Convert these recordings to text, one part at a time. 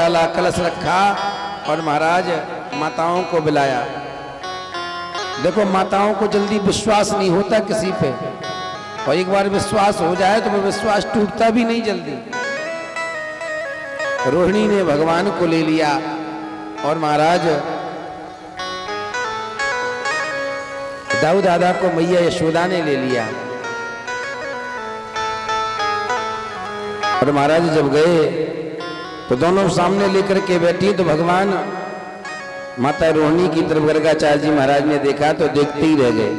डाला, कलश रखा और महाराज माताओं को बुलाया। देखो माताओं को जल्दी विश्वास नहीं होता किसी पे, और एक बार विश्वास हो जाए तो वो विश्वास टूटता भी नहीं जल्दी। रोहिणी ने भगवान को ले लिया और महाराज दाऊ दादा को मैया यशोदा ने ले लिया। और महाराज जब गए तो दोनों सामने लेकर के बैठी, तो भगवान माता रोहिणी की तरफ गर्गाचार्य जी महाराज ने देखा तो देखते ही रह गए,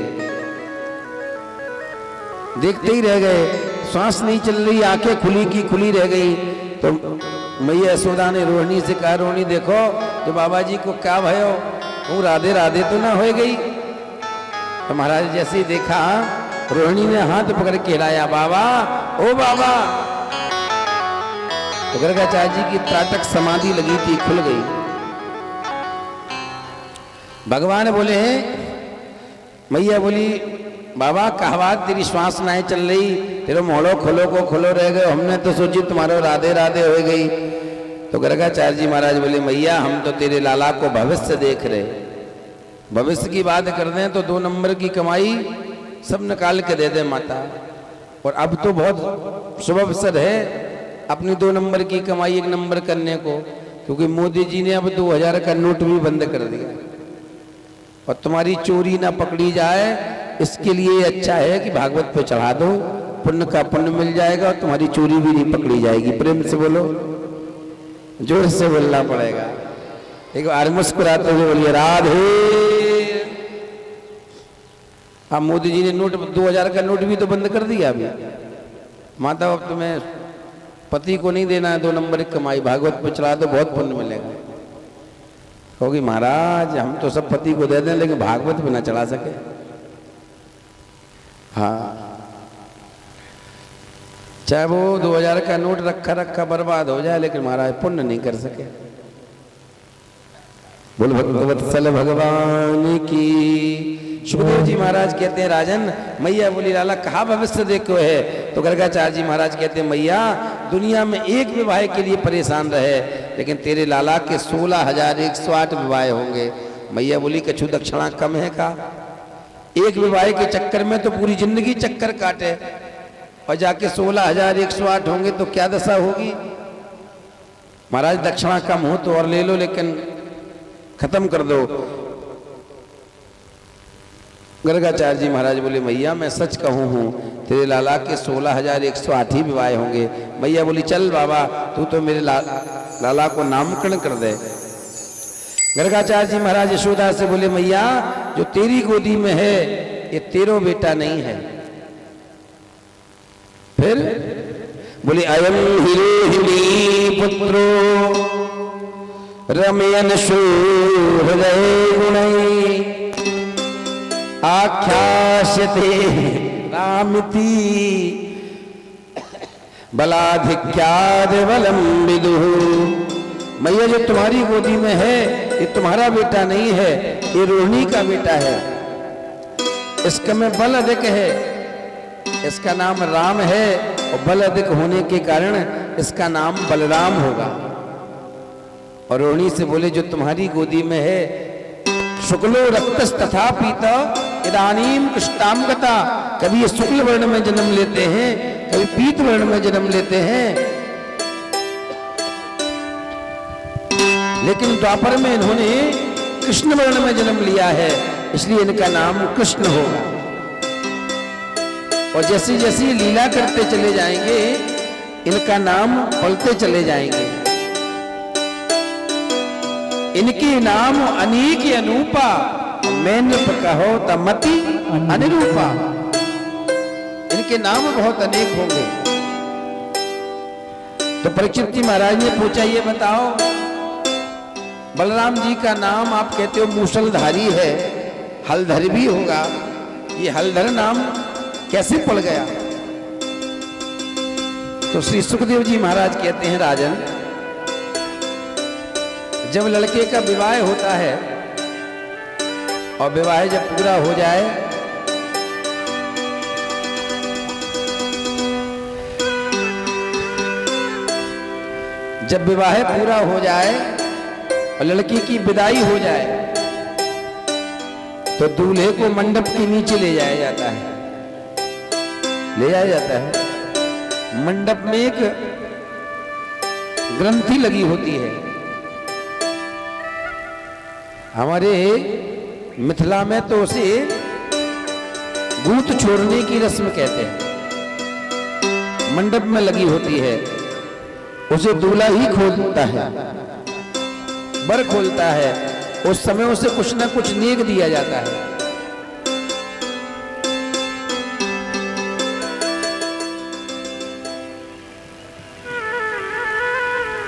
देखते ही रह गए। सांस नहीं चल रही, आंखें खुली की खुली रह गई। तो मैया यशोदा ने रोहिणी से कहा, रोहिणी देखो तो बाबा जी को क्या भयो, वो राधे राधे तो ना हो गई। तो महाराज जैसे ही देखा, रोहिणी ने हाथ पकड़ के हिलाया, बाबा ओ बाबा। तो गर्गाचार्य जी की त्राटक समाधि लगी थी, खुल गई। भगवान बोले हैं, मैया बोली बाबा कहवा तेरी श्वास नहीं चल रही, तेरे मोड़ो खोलो को खोलो रह गए, हमने तो सोची तुम्हारो राधे राधे हो गई। तो गर्गाचार्य जी महाराज बोले, मैया हम तो तेरे लाला को भविष्य देख रहे, भविष्य की बात कर दें तो 2 नंबर की कमाई सब निकाल के दे दे माता। और अब तो बहुत शुभ अवसर है अपनी 2 नंबर की कमाई 1 नंबर करने को, क्योंकि मोदी जी ने अब 2000 का नोट भी बंद कर दिया। और तुम्हारी चोरी ना पकड़ी जाए, इसके लिए अच्छा है कि भागवत पे चढ़ा दो, पुण्य का पुण्य मिल जाएगा और तुम्हारी चोरी भी नहीं पकड़ी जाएगी। प्रेम से बोलो, जोर से बोलना पड़ेगा। एक बार मुस्कुराते हुए बोलिए राधे। अब मोदी जी ने नोट 2000 का नोट भी तो बंद कर दिया अभी। माता अब तुम्हें पति को नहीं देना है 2 नंबर की कमाई, भागवत पे चढ़ा दो, बहुत पुण्य मिलेगा। कहोगी महाराज हम तो सब पति को दे दें लेकिन भागवत पे ना चढ़ा सके। हाँ, चाहे वो 2000 का नोट रखा रखा बर्बाद हो जाए, लेकिन महाराज पुण्य नहीं कर सके। बोल भगवत्सल भगवान की। सुखदेव जी महाराज कहते हैं, राजन मैया बोली लाला कहा भविष्य देखो है। तो गर्गाचार्य जी महाराज कहते हैं, मैया दुनिया में एक विवाह के लिए परेशान रहे, लेकिन तेरे लाला के 16,108 विवाह होंगे। मैया बोली कछु दक्षिणा कम है का? एक विवाह के चक्कर में तो पूरी जिंदगी चक्कर काटे, और जाके 16,108 होंगे तो क्या दशा होगी। महाराज दक्षिणा कम हो तो और ले लो, लेकिन खत्म कर दो। गर्गाचार्य जी महाराज बोले, मैया मैं सच कहूँ हूँ, तेरे लाला के 16,108 ही विवाह होंगे। मैया बोली चल बाबा तू तो मेरे लाला को नामकरण कर दे। गर्गाचार्य जी महाराज यशोदा से बोले, मैया जो तेरी गोदी में है ये तेरो बेटा नहीं है। फिर बोले अयम हिरोहिणी पुत्रो रमयन हृदय गुणै आख्यास्यते रामिति बलाधिक्याद बलम विदुः। मैया जो तुम्हारी गोदी में है ये तुम्हारा बेटा नहीं है, ये रोहिणी का बेटा है। इसका में बल अधिक है, इसका नाम राम है, और बल अधिक होने के कारण इसका नाम बलराम होगा। और रोहिणी से बोले जो तुम्हारी गोदी में है शुक्लो रक्तस तथा पीता इदानीम कृष्णाम गता। कभी ये शुक्ल वर्ण में जन्म लेते हैं, कभी पीत वर्ण में जन्म लेते हैं, लेकिन द्वापर में इन्होंने कृष्ण वर्ण में जन्म लिया है, इसलिए इनका नाम कृष्ण होगा। और जैसी जैसी लीला करते चले जाएंगे इनका नाम पलते चले जाएंगे। इनके नाम अनेक अनूपा, मैंने कहो तमति अनुरूपा। इनके नाम बहुत अनेक होंगे। तो परीक्षित जी महाराज ने पूछा, ये बताओ बलराम जी का नाम आप कहते हो मूसलधारी है, हलधर भी होगा, ये हलधर नाम कैसे पड़ गया? तो श्री सुखदेव जी महाराज कहते हैं, राजन जब लड़के का विवाह होता है और विवाह जब पूरा हो जाए जब विवाह पूरा हो जाए और लड़की की विदाई हो जाए तो दूल्हे को मंडप के नीचे ले जाया जाता है, ले जाया जाता है। मंडप में एक ग्रंथि लगी होती है। हमारे मिथिला में तो उसे गूंथ छोड़ने की रस्म कहते हैं। मंडप में लगी होती है, उसे दूल्हा ही खोलता है, बर खोलता है। उस समय उसे कुछ ना कुछ नेक दिया जाता है।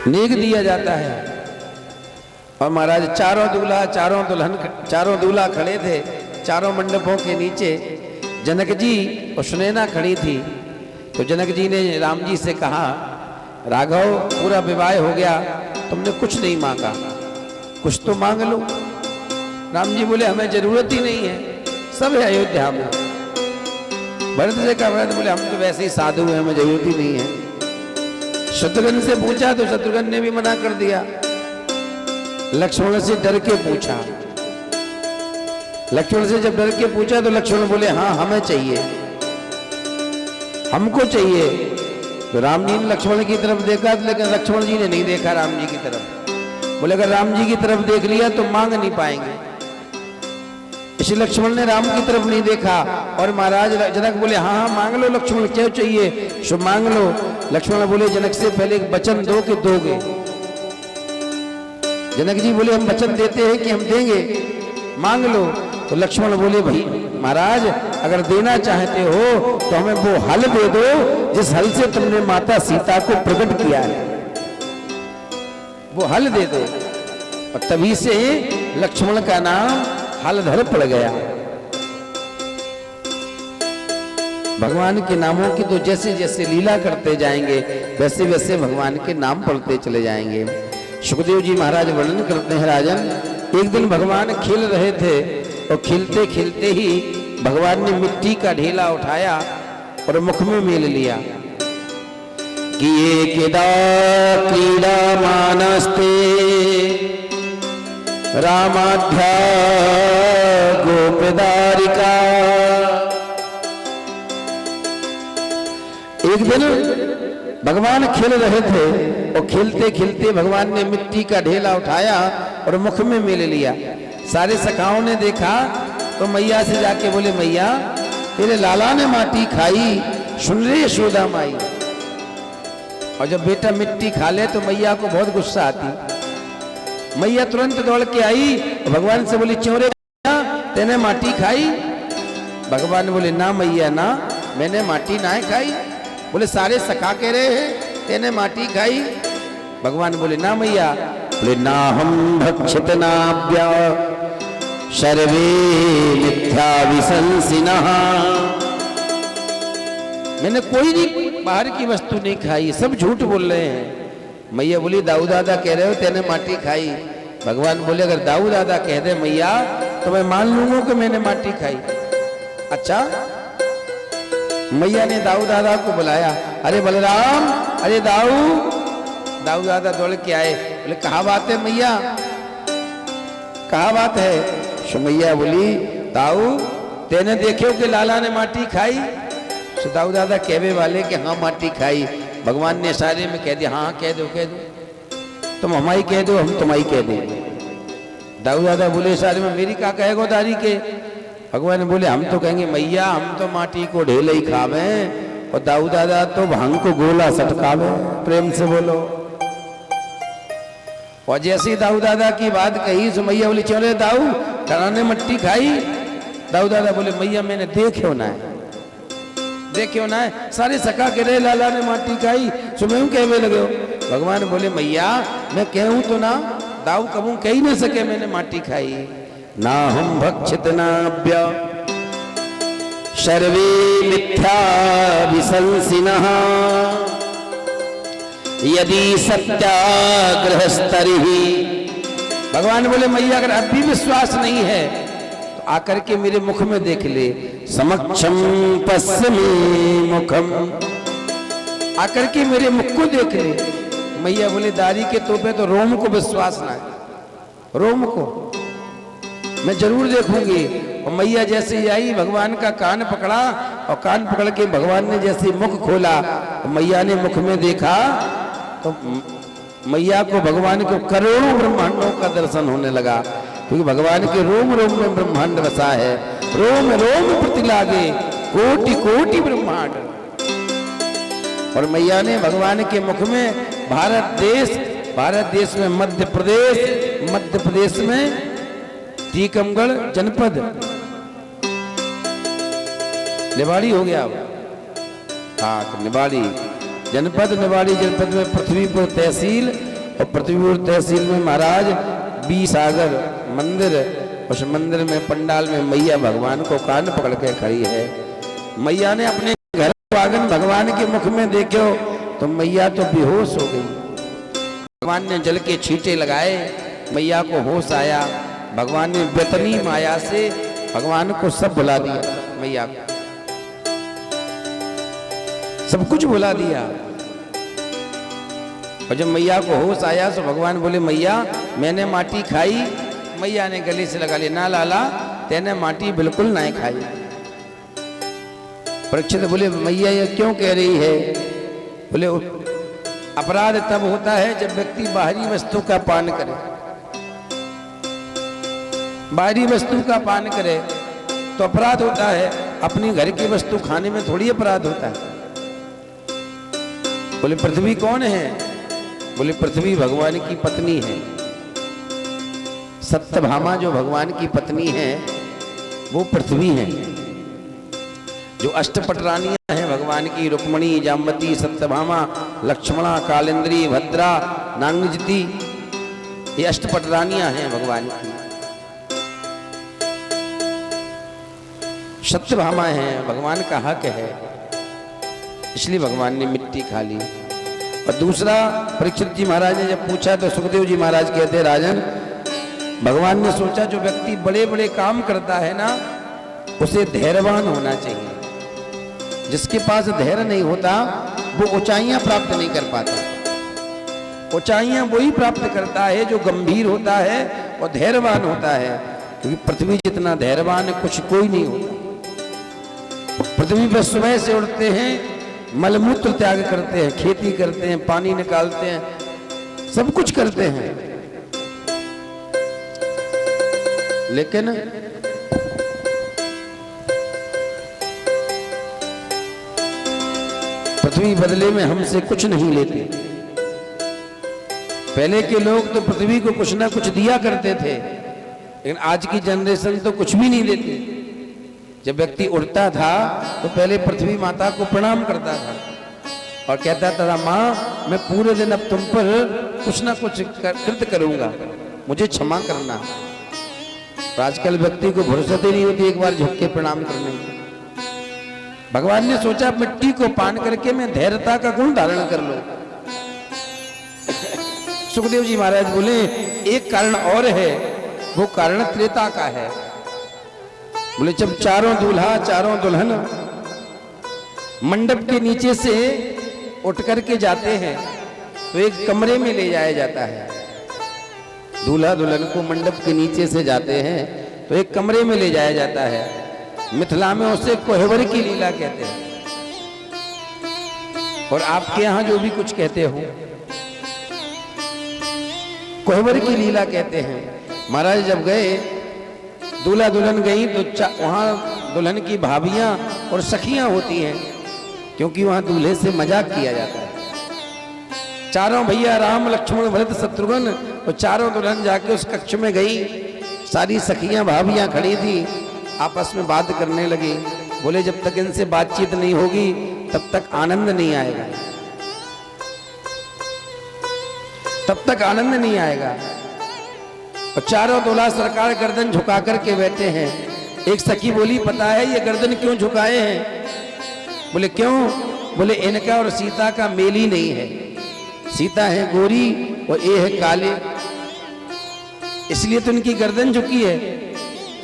नेक दिया जाता है। और महाराज चारों दूल्हा चारों दुल्हन चारों दूल्हा खड़े थे चारों मंडपों के नीचे। जनक जी और सुनैना खड़ी थी। तो जनक जी ने राम जी से कहा, राघव पूरा विवाह हो गया, तुमने कुछ नहीं मांगा, कुछ तो मांग लो। राम जी बोले हमें जरूरत ही नहीं है, सब है अयोध्या में। भरत से कहा, भरत बोले हम तो वैसे ही साधु हैं, हमें जरूरत ही नहीं है। शत्रुघ्न से पूछा तो शत्रुघ्न ने भी मना कर दिया। लक्ष्मण से डर के पूछा, लक्ष्मण से जब डर के पूछा तो लक्ष्मण बोले हाँ हमें चाहिए, हमको चाहिए। तो राम जी ने लक्ष्मण की तरफ देखा, लेकिन लक्ष्मण जी ने नहीं देखा राम जी की तरफ। बोले अगर राम जी की तरफ देख लिया तो मांग नहीं पाएंगे, इसलिए लक्ष्मण ने राम की तरफ नहीं देखा। और महाराज जनक बोले हाँ हाँ मांग लो लक्ष्मण, क्या चाहिए सो मांग लो। लक्ष्मण बोले जनक से पहले एक वचन दो कि दोगे। जनक जी बोले हम वचन देते हैं कि हम देंगे, मांग लो। तो लक्ष्मण बोले भाई महाराज अगर देना चाहते हो तो हमें वो हल दे दो जिस हल से तुमने माता सीता को प्रकट किया है, वो हल दे दो। और तभी से लक्ष्मण का नाम हलधर पड़ गया। भगवान के नामों की तो जैसे जैसे लीला करते जाएंगे वैसे वैसे भगवान के नाम पढ़ते चले जाएंगे। सुखदेव जी महाराज वर्णन करते हैं, राजन एक दिन भगवान खेल रहे थे और खेलते खेलते ही भगवान ने मिट्टी का ढेला उठाया और मुख में मेल लिया कि ये केदा क्रीड़ा मानस्ते रामाध्या गोपदारिका। एक दिन भगवान खेल रहे थे और खेलते खेलते भगवान ने मिट्टी का ढेला उठाया और मुख में मेल लिया। सारे सखाओं ने देखा तो मैया से जाके बोले मैया तेरे लाला ने माटी खाई, सुन रे यशोदा माई। और जब बेटा मिट्टी खा ले तो मैया को बहुत गुस्सा आती। मैया तुरंत दौड़ के आई और भगवान से बोली चोरे तेने माटी खाई। भगवान बोले ना मैया ना, मैंने माटी ना खाई। बोले सारे सखा कह रहे हैं तेने माटी खाई। भगवान बोले ना मैया। बोले ना हम भक्षित नाभ्या सर्वे मिथ्या विशंसिनः। मैंने कोई नहीं बाहर की वस्तु नहीं खाई, सब झूठ बोल रहे हैं। मैया बोली दाऊ दादा कह रहे हो तेने माटी खाई। भगवान बोले अगर दाऊ दादा कह दे मैया तो मैं मान लूंगा कि मैंने माटी खाई। अच्छा मैया ने दाऊ दादा को बुलाया, अरे बलराम अरे दाऊ। दाऊ दादा दौड़ के आए, बोले कहा बात है मैया, कहा बात है। सो मैया बोली दाऊ तेने देखो कि लाला ने माटी खाई। सो दाऊ दादा कहवे वाले कि हाँ माटी खाई। भगवान ने इशारे में कह दिया हाँ कह दो कह दो, तुम हमारी कह दो हम तुम्हारी कह देंगे। दाऊ दादा बोले इशारे में मेरी क्या कहेगो दारी के। भगवान बोले हम तो कहेंगे मैया हम तो माटी को ढेले ही खावे और दाऊ दादा तो भांग को गोला सटकावे। प्रेम से बोलो। और जैसे ही दाऊ दादा की बात कही तो मैया बोली चले दाऊ लाला ने मट्टी खाई। दाऊ दादा बोले मैया मैंने देखो ना है, देखो ना है, सारे सखा के रहे लाला ने माटी खाई, सो मैं कहवे लगे हो। भगवान बोले मैया मैं कहूं तो ना, दाऊ कबू कह ही ना सके मैंने माटी खाई। ना हम भक्षित नाभ्य सर्वे मिथ्या विशंसिनः यदि सत्याग्रहस्तरिहि। भगवान बोले मैया अगर अब भी विश्वास नहीं है तो आकर के मेरे मुख में देख ले। समक्षम पश्चिमी मुखम, आकर के मेरे मुख को देख ले। मैया बोले दाढ़ी के तोपे तो रोम को विश्वास ना है, रोम को मैं जरूर देखूंगी। और मैया जैसे ही आई भगवान का कान पकड़ा और कान पकड़ के भगवान ने जैसे मुख खोला तो मैया ने मुख में देखा तो मैया को भगवान को करोड़ों ब्रह्मांडों का दर्शन होने लगा, क्योंकि भगवान के रोम रोम में ब्रह्मांड बसा है। रोम रोम प्रति लागे कोटि कोटि ब्रह्मांड। और मैया ने भगवान के मुख में भारत देश में मध्य प्रदेश में टीकमगढ़ जनपद निवाड़ी हो गया। हाँ तो निवाड़ी जनपद में पृथ्वीपुर तहसील, और पृथ्वीपुर तहसील में महाराज बी सागर मंदिर, उस मंदिर में पंडाल में मैया भगवान को कान पकड़ के खड़ी है। मैया ने अपने घर वागन भगवान के मुख में देखो तो मैया तो बेहोश हो गई। भगवान ने जल के छींटे लगाए, मैया को होश आया। भगवान ने बेतनी माया से भगवान को सब भुला दिया, मैया को सब कुछ भुला दिया। और जब मैया को होश आया तो भगवान बोले मैया मैंने माटी खाई। मैया ने गले से लगा लिया, ना लाला तेने माटी बिल्कुल नहीं खाई। परीक्षित बोले मैया ये क्यों कह रही है? बोले अपराध तब होता है जब व्यक्ति बाहरी वस्तु का पान करे, बाहरी वस्तु का पान करे तो अपराध होता है, अपनी घर की वस्तु खाने में थोड़ी अपराध होता है। बोले पृथ्वी कौन है? बोले पृथ्वी भगवान की पत्नी है। सत्यभामा जो भगवान की पत्नी है वो पृथ्वी है। जो अष्टपट रानियां हैं भगवान की, रुक्मणी, जाम्बती, सत्यभामा, लक्ष्मणा, कालिंद्री, भद्रा, नांगजती, ये अष्टपट रानियां हैं भगवान की। सत्यभामा है, भगवान का हक है, इसलिए भगवान ने मिट्टी खा ली। और दूसरा परीक्षित जी महाराज ने जब पूछा तो सुखदेव जी महाराज कहते राजन भगवान ने सोचा जो व्यक्ति बड़े बड़े काम करता है ना उसे धैर्यवान होना चाहिए। जिसके पास धैर्य नहीं होता वो ऊंचाइयां प्राप्त नहीं कर पाता। ऊंचाइयां वही प्राप्त करता है जो गंभीर होता है और धैर्यवान होता है, क्योंकि पृथ्वी जितना धैर्यवान कुछ कोई नहीं होता। पृथ्वी पर सुबह से उठते हैं, मलमूत्र त्याग करते हैं, खेती करते हैं, पानी निकालते हैं, सब कुछ करते हैं, लेकिन पृथ्वी बदले में हमसे कुछ नहीं लेती। पहले के लोग तो पृथ्वी को कुछ ना कुछ दिया करते थे, लेकिन आज की जनरेशन तो कुछ भी नहीं देती। जब व्यक्ति उड़ता था तो पहले पृथ्वी माता को प्रणाम करता था और कहता था माँ मैं पूरे दिन अब तुम पर कुछ ना कुछ कृत्य करूंगा, मुझे क्षमा करना। तो आजकल व्यक्ति को फुर्सत ही नहीं होती एक बार झुक के प्रणाम करने की। भगवान ने सोचा मिट्टी को पान करके मैं धैर्यता का गुण धारण कर लूं। सुखदेव जी महाराज बोले एक कारण और है, वो कारण त्रेता का है। बोले जब चारों दूल्हा चारों दुल्हन मंडप के नीचे से उठ करके जाते हैं तो एक कमरे में ले जाया जाता है। दूल्हा दुल्हन को मंडप के नीचे से जाते हैं तो एक कमरे में ले जाया जाता है। मिथिला में उसे कोहबर की लीला कहते हैं, और आपके यहां जो भी कुछ कहते हो कोहबर की लीला कहते हैं। महाराज जब गए दूल्हा दुल्हन गई तो वहां दुल्हन की भाभियां और सखियां होती हैं, क्योंकि वहां दूल्हे से मजाक किया जाता है। चारों भैया राम लक्ष्मण भरत शत्रुघ्न और चारों दुल्हन जाके उस कक्ष में गई। सारी सखियां भाभियां खड़ी थी, आपस में बात करने लगी। बोले जब तक इनसे बातचीत नहीं होगी तब तक आनंद नहीं आएगा, तब तक आनंद नहीं आएगा। और चारों दूल्हा सरकार गर्दन झुका करके बैठे हैं। एक सखी बोली पता है ये गर्दन क्यों झुकाए हैं? बोले क्यों? बोले इनका और सीता का मेल ही नहीं है। सीता है गोरी और ये है काले, इसलिए तो इनकी गर्दन झुकी है।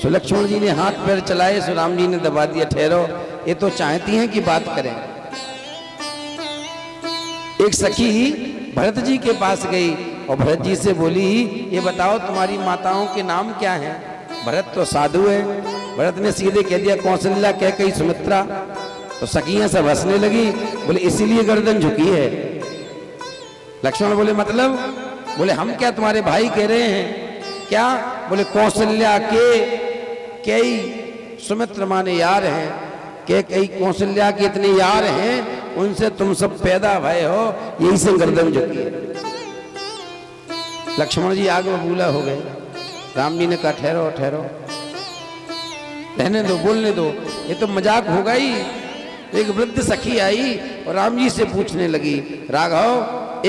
सो लक्ष्मण जी ने हाथ पैर चलाए, सो राम जी ने दबा दिया, ठहरो ये तो चाहती हैं कि बात करें। एक सखी भरत जी के पास गई और भरत जी से बोली, ये बताओ तुम्हारी माताओं के नाम क्या हैं? भरत तो साधु है। भरत ने सीधे कह दिया कौशल्या, कैकेयी, सुमित्रा। तो सखियां सब हंसने लगी, बोले इसीलिए गर्दन झुकी है। लक्ष्मण बोले मतलब? बोले हम क्या तुम्हारे भाई कह रहे हैं क्या? बोले कौशल्या के कई, सुमित्र माने यार हैं, के कई कौशल्या के इतने यार हैं, उनसे तुम सब पैदा भय हो, यही से गर्दन झुकी है। लक्ष्मण जी आग बबूला हो गए। राम जी ने कहा ठहरो ठहरो, रहने दो, बोलने दो, ये तो मजाक होगा ही। एक वृद्ध सखी आई और राम जी से पूछने लगी, राघव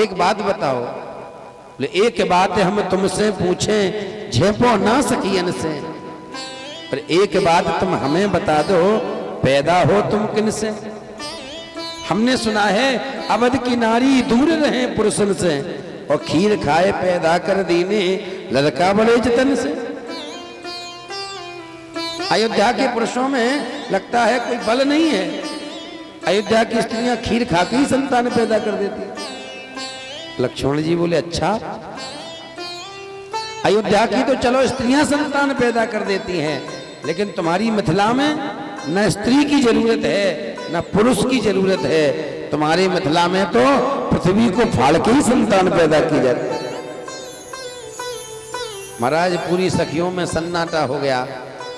एक बात बताओ। बोले एक बात हम तुमसे पूछें, झेपो ना सखियन से, पर एक बात तुम हमें बता दो, पैदा हो तुम किन से? हमने सुना है अवध की नारी दूर रहे पुरुषन से, और खीर खाए पैदा कर दीने लड़का बड़े जतन से। अयोध्या के पुरुषों में लगता है कोई बल नहीं है, अयोध्या की स्त्रियां खीर खाकर ही संतान पैदा कर देती। लक्ष्मण जी बोले अच्छा, अयोध्या की तो चलो स्त्रियां संतान पैदा कर देती हैं, लेकिन तुम्हारी मिथिला में न स्त्री की जरूरत है न पुरुष की जरूरत है। तुम्हारे मिथिला में तो पृथ्वी को फाड़ के ही संतान पैदा की जाती है। महाराज पूरी सखियों में सन्नाटा हो गया।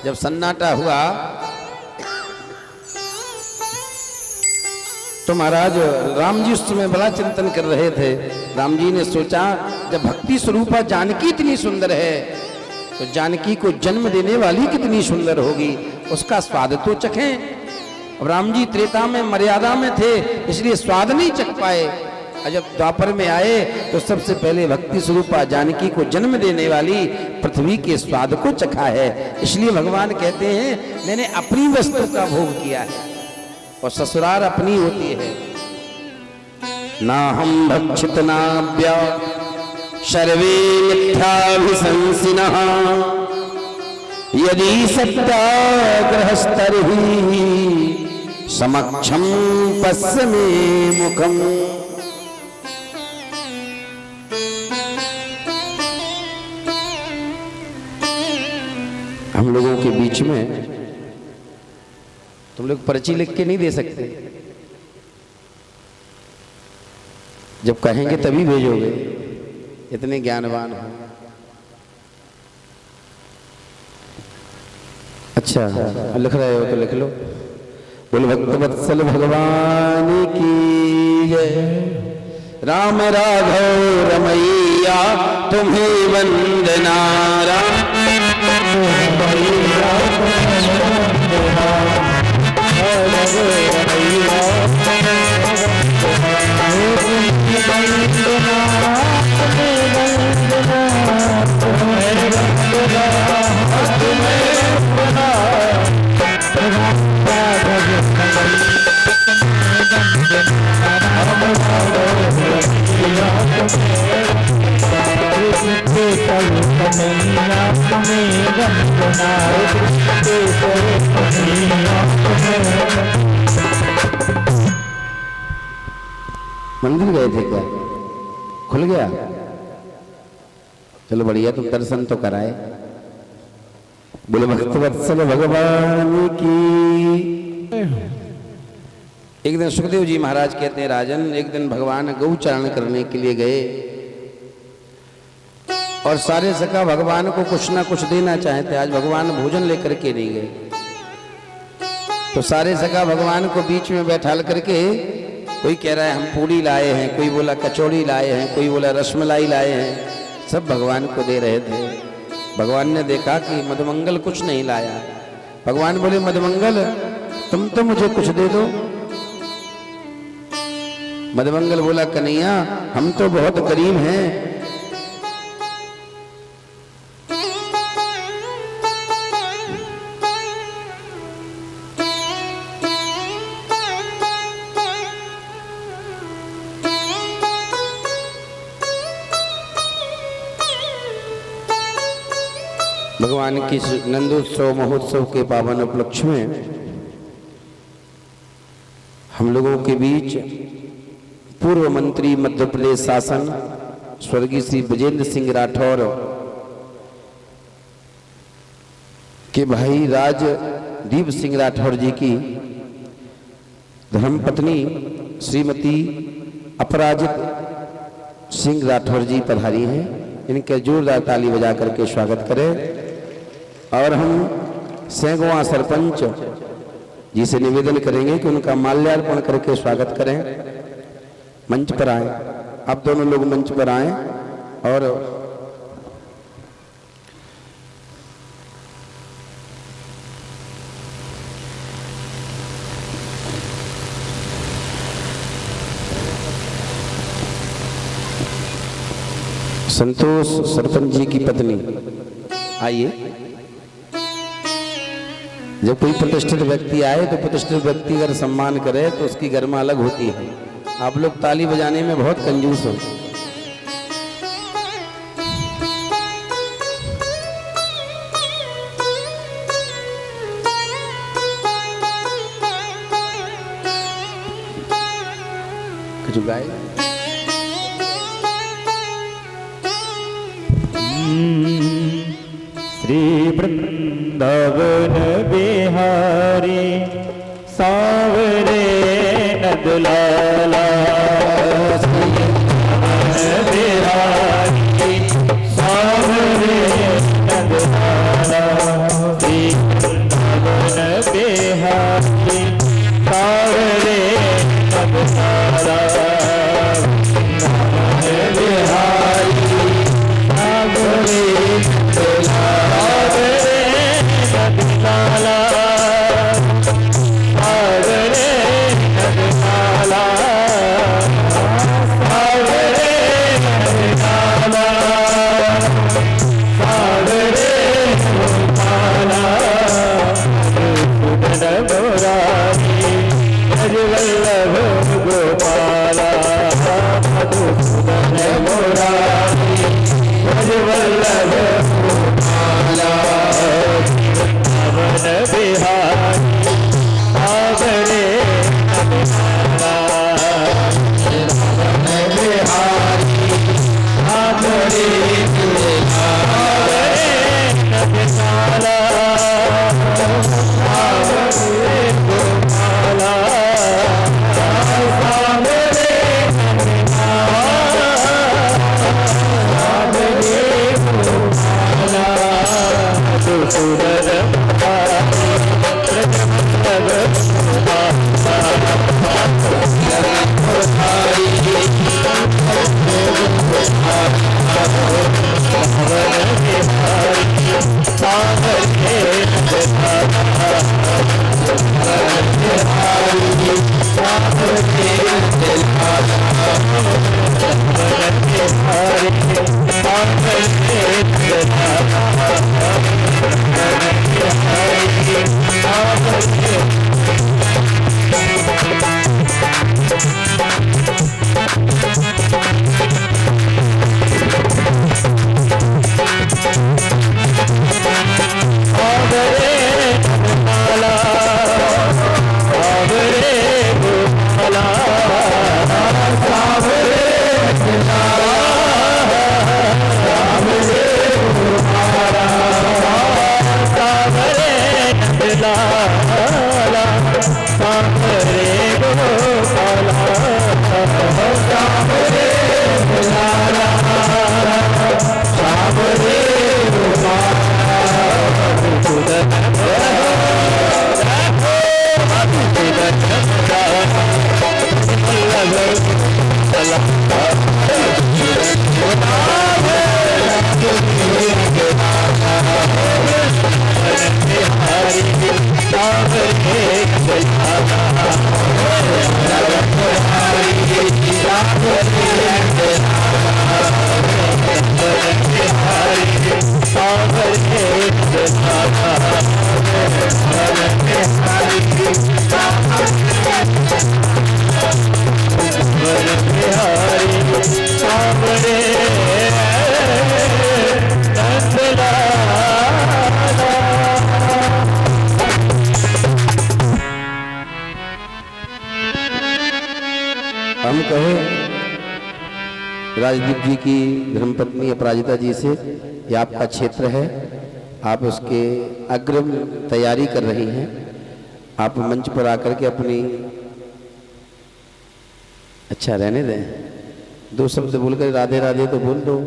जब सन्नाटा हुआ तो महाराज राम जी उस समय बड़ा चिंतन कर रहे थे। राम जी ने सोचा जब भक्ति स्वरूपा जानकी इतनी सुंदर है तो जानकी को जन्म देने वाली कितनी सुंदर होगी, उसका स्वाद तो चखें। अब राम जी त्रेता में मर्यादा में थे इसलिए स्वाद नहीं चख पाए, और जब द्वापर में आए तो सबसे पहले भक्ति स्वरूपा जानकी को जन्म देने वाली पृथ्वी के स्वाद को चखा है। इसलिए भगवान कहते हैं मैंने अपनी वस्तु का भोग किया है और ससुराल अपनी होती है। ना हम भक्षित नाभ्य सर्वे मिथ्याभिशंसिनः, यदि सत्याग्रहस्तर्हि समक्षम पश्य मे मुखम। हम लोगों के बीच में तुम लोग पर्ची लिख के नहीं दे सकते, जब कहेंगे तभी भेजोगे, इतने ज्ञानवान हो। अच्छा लिख रहे हो तो लिख लो। बोल भक्तवत्सल भगवान की जय। राम राघव रमैया तुम्हें वंदना। मंदिर गए थे क्या? खुल गया? चलो बढ़िया, तुम दर्शन तो कराए। बोले भक्तवत्सल भगवान की। एक दिन सुखदेव जी महाराज कहते हैं राजन, एक दिन भगवान गौ चारण करने के लिए गए और सारे सखा भगवान को कुछ ना कुछ देना चाहते। आज भगवान भोजन लेकर के नहीं गए, तो सारे सखा भगवान को बीच में बैठाल करके, कोई कह रहा है हम पूड़ी लाए हैं, कोई बोला कचौड़ी लाए हैं, कोई बोला रसमलाई लाए हैं, सब भगवान को दे रहे थे। भगवान ने देखा कि मधुमंगल कुछ नहीं लाया। भगवान बोले मधुमंगल तुम तो मुझे कुछ दे दो। मधुमंगल बोला कन्हैया हम तो बहुत गरीब हैं। भगवान की नंदोत्सव महोत्सव के पावन उपलक्ष्य में हम लोगों के बीच पूर्व मंत्री मध्य प्रदेश शासन स्वर्गीय श्री ब्रजेंद्र सिंह राठौर के भाई राजदीप सिंह राठौर जी की धर्मपत्नी श्रीमती अपराजित सिंह राठौर जी पधारी हैं। इनके जोरदार ताली बजा करके स्वागत करें। और हम सेंगवा सरपंच जी से निवेदन करेंगे कि उनका माल्यार्पण करके स्वागत करें। मंच पर आए, आप दोनों लोग मंच पर आए और संतोष सरपंच जी की पत्नी आइए। जब कोई प्रतिष्ठित व्यक्ति आए तो प्रतिष्ठित व्यक्ति अगर सम्मान करे तो उसकी गरिमा अलग होती है। आप लोग ताली बजाने में बहुत कंजूस हो। कुछ गाए श्री वृंदावन बिहारी सावरे नंदलाला बिहारी सावरे नंदलाला श्री वृंदावन बिहारी सावरे नंदलाला बिहारी सावरे Hare राजदीप जी की धर्मपत्नी अपराजिता जी से, ये आपका क्षेत्र है, आप उसके अग्रिम तैयारी कर रही हैं। आप मंच पर आकर के अपनी, अच्छा रहने दें, 2 शब्द बोलकर राधे राधे तो बोल दो,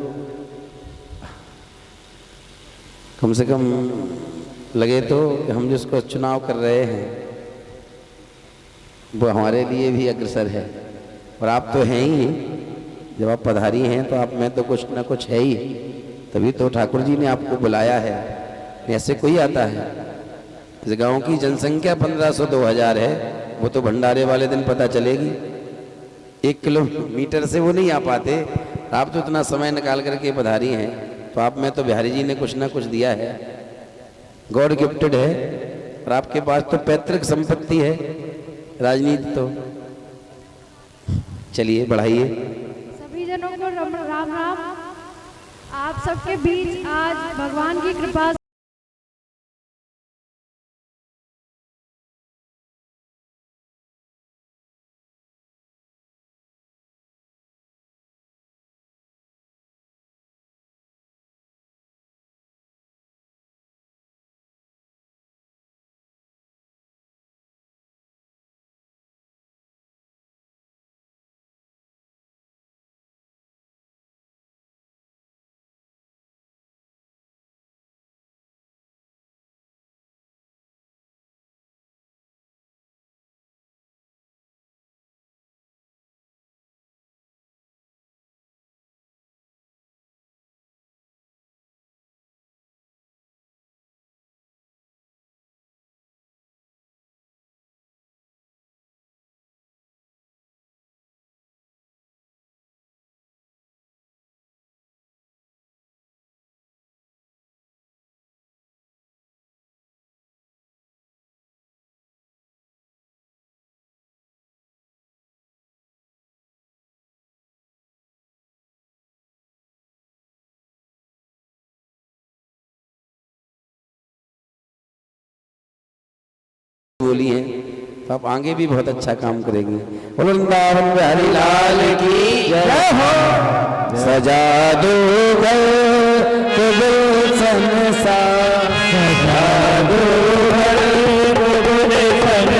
कम से कम लगे तो कि हम जिसको चुनाव कर रहे हैं वो हमारे लिए भी अग्रसर है। और आप तो हैं ही, जब आप पधारी हैं तो आप में तो कुछ ना कुछ है ही, तभी तो ठाकुर जी ने आपको बुलाया है। ऐसे कोई आता है? इस गांव की जनसंख्या 1500-2000 है, वो तो भंडारे वाले दिन पता चलेगी। 1 किलोमीटर से वो नहीं आ पाते। आप तो इतना समय निकाल करके पधारी हैं, तो आप में तो बिहारी जी ने कुछ ना कुछ दिया है, गॉड गिफ्टेड है। और आपके पास तो पैतृक संपत्ति है, राजनीति तो। चलिए बढ़ाइए। सभी जनों को राम राम। आप सबके बीच आज भगवान की कृपा बोली है तो आप आगे भी बहुत अच्छा काम करेंगे। बोलो वृंदावन बिहारी लाल की जय हो। सजा दो घर तो गुलशन सा, सजा दो घर तो गुलशन सा,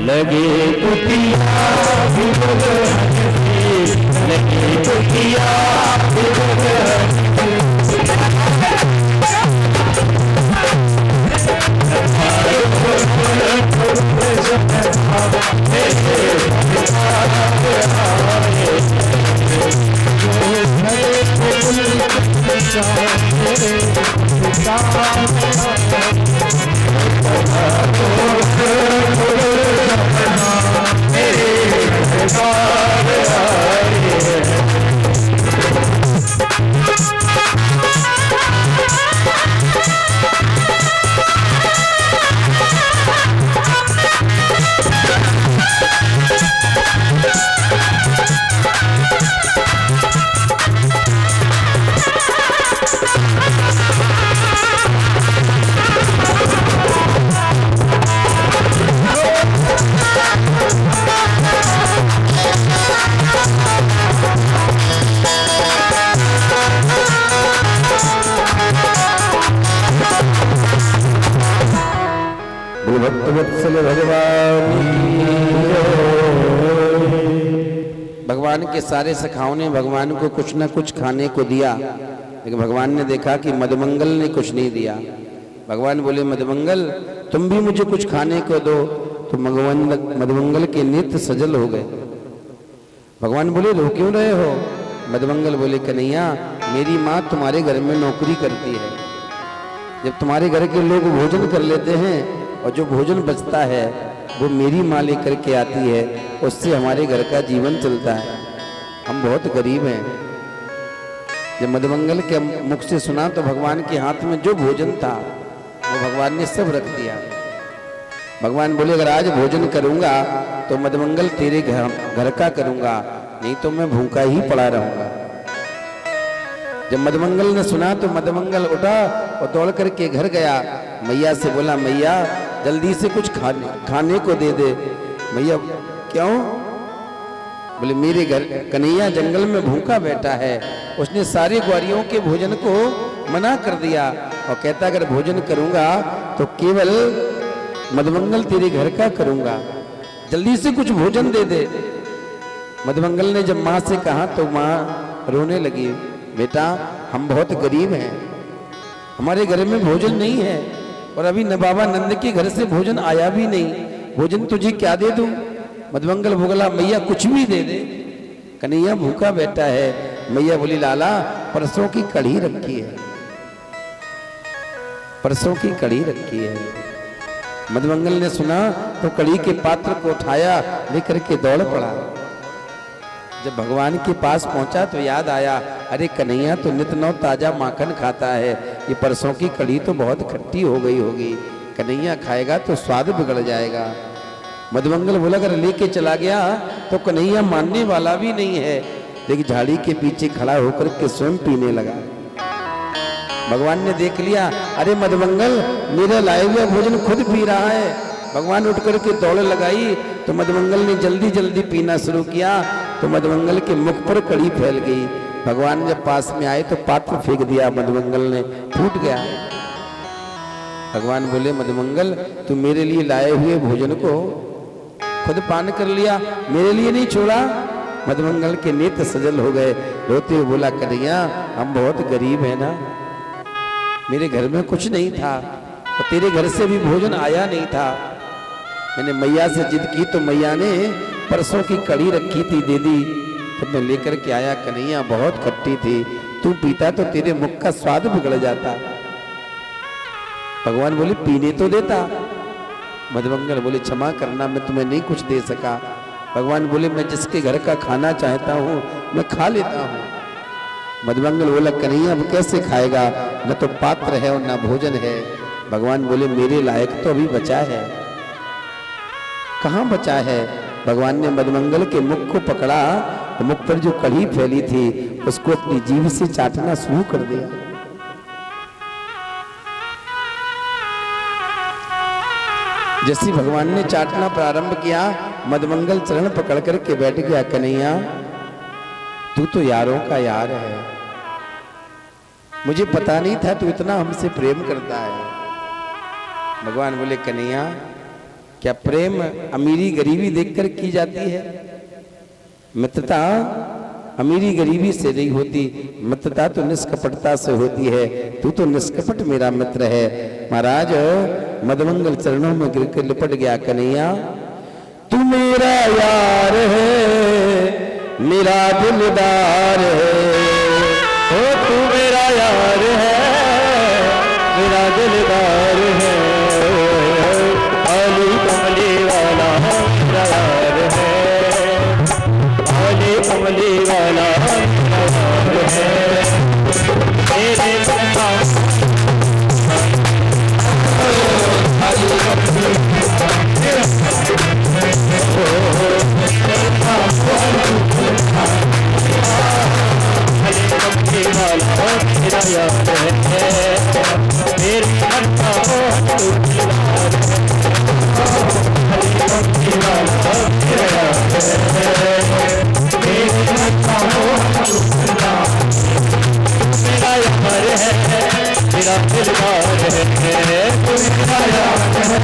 लगे कुटिया लगे कुटिया भक्तवत्सल भगवान भगवान के सारे सखाओं ने भगवान को कुछ ना कुछ खाने को दिया, लेकिन भगवान ने देखा कि मदमंगल ने कुछ नहीं दिया। भगवान बोले मदमंगल तुम भी मुझे कुछ खाने को दो। तो मदमंगल के नेत्र सजल हो गए। भगवान बोले रो क्यों रहे हो? मदमंगल बोले कन्हैया मेरी माँ तुम्हारे घर में नौकरी करती है। जब तुम्हारे घर के लोग भोजन कर लेते हैं और जो भोजन बचता है वो मेरी माँ लेकर के आती है, उससे हमारे घर का जीवन चलता है। हम बहुत गरीब हैं। जब मदमंगल के मुख से सुना तो भगवान के हाथ में जो भोजन था वो भगवान ने सब रख दिया। भगवान बोले अगर आज भोजन करूंगा तो मदमंगल तेरे घर का करूंगा, नहीं तो मैं भूखा ही पड़ा रहूंगा। जब मदमंगल ने सुना तो मदमंगल उठा और दौड़ करके घर गया। मैया से बोला मैया जल्दी से कुछ खाने को दे दे। मैया क्यों? बोले मेरे घर कन्हैया जंगल में भूखा बैठा है, उसने सारे ग्वारियों के भोजन को मना कर दिया और कहता अगर भोजन करूंगा तो केवल मदमंगल तेरे घर का करूंगा, जल्दी से कुछ भोजन दे दे। मदमंगल ने जब माँ से कहा तो माँ रोने लगी, बेटा हम बहुत गरीब हैं, हमारे घर में भोजन नहीं है और अभी न बाबा नंद के घर से भोजन आया भी नहीं, भोजन तुझे क्या दे दूं? मदमंगल बोला मैया कुछ भी दे दे, कन्हैया भूखा बैठा है। मैया बोली लाला परसों की कढ़ी रखी है, परसों की कढ़ी रखी है। मदमंगल ने सुना तो कढ़ी के पात्र को उठाया लेकर के दौड़ पड़ा। जब भगवान के पास पहुंचा तो याद आया अरे कन्हैया तो नित नौ ताजा माखन खाता है, ये परसों की कढ़ी तो बहुत खट्टी हो गई होगी, कन्हैया खाएगा तो स्वाद बिगड़ जाएगा। मदमंगल बोला अगर लेके चला गया तो कन्हैया मानने वाला भी नहीं है, लेकिन झाड़ी के पीछे खड़ा होकर के स्वयं पीने लगा। भगवान ने देख लिया अरे मदमंगल मेरा लाए हुआ भोजन खुद पी रहा है। भगवान उठ करके दौड़ लगाई तो मदमंगल ने जल्दी जल्दी पीना शुरू किया तो मदमंगल के मुख पर कड़ी फैल गई। भगवान जब पास में आए तो पात्र फेंक दिया, मदमंगल ने टूट गया। भगवान बोले मदमंगल तू मेरे लिए लाए हुए भोजन को खुद पान कर लिया, मेरे लिए नहीं छोड़ा। मदमंगल के नेत्र सजल हो गए, रोते हुए बोला कन्हैया हम बहुत गरीब है ना, मेरे घर में कुछ नहीं था और तेरे घर से भी भोजन आया नहीं था। मैंने मैया से जिद की तो मैया ने परसों की कड़ी रखी थी दे दी, तो मैं लेकर के आया। कन्हैया बहुत खट्टी थी, तू पीता तो तेरे मुख का स्वाद बिगड़ जाता। भगवान बोले पीने तो देता। मदमंगल बोले क्षमा करना मैं तुम्हें नहीं कुछ दे सका। भगवान बोले मैं जिसके घर का खाना चाहता हूँ मैं खा लेता हूँ। मदमंगल बोला कन्हैया अब कैसे खाएगा, न तो पात्र है और न भोजन है। भगवान बोले मेरे लायक तो अभी बचा है। कहाँ बचा है? भगवान ने मदमंगल के मुख को पकड़ा, मुख पर जो कड़ी फैली थी उसको अपनी जीभ से चाटना शुरू कर दिया। जैसे भगवान ने चाटना प्रारंभ किया मदमंगल चरण पकड़ करके बैठ गया। कन्हैया तू तो यारों का यार है, मुझे पता नहीं था तू इतना हमसे प्रेम करता है। भगवान बोले कन्हैया क्या प्रेम अमीरी गरीबी देखकर की जाती है? मित्रता अमीरी गरीबी से नहीं होती, मित्रता तो निष्कपटता से होती है। तू तो निष्कपट मेरा मित्र है। महाराज मदमंगल चरणों में गिरकर लिपट गया। कन्हैया तू मेरा यार है, मेरा दिलदार है, ओ तू मेरा यार है, मेरा दिलदार है। आली कमली वाला मेरा यार है, आली कमली वाला मेरा यार है। मेरे मन का आली कमली मेरा यार है, मेरे मन का मेरा यार है। मेरा दिलदार है, तू मेरा यार है,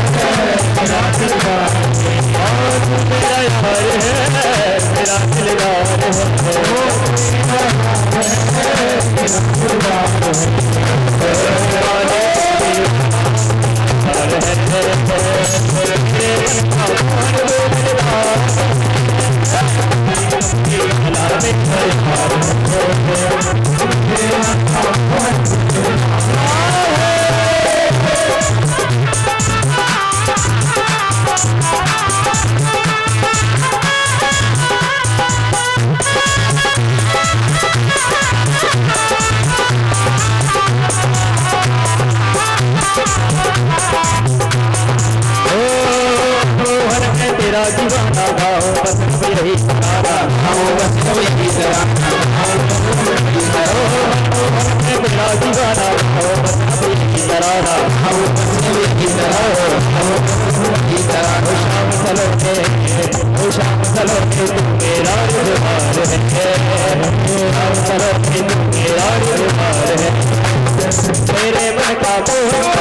मेरा दिलदार है, और तू मेरा यार है, मेरा दिलदार है, तेरा दीवाना भाव बस यही सहारा, बस यही सहारा, तेरा दीवाना भाव बस यही सहारा, शाम सलोके, ओ शाम सलोके तू मेरा रुमाल है, शाम सलोके तू मेरा रुमाल है, मेरे मन का मोह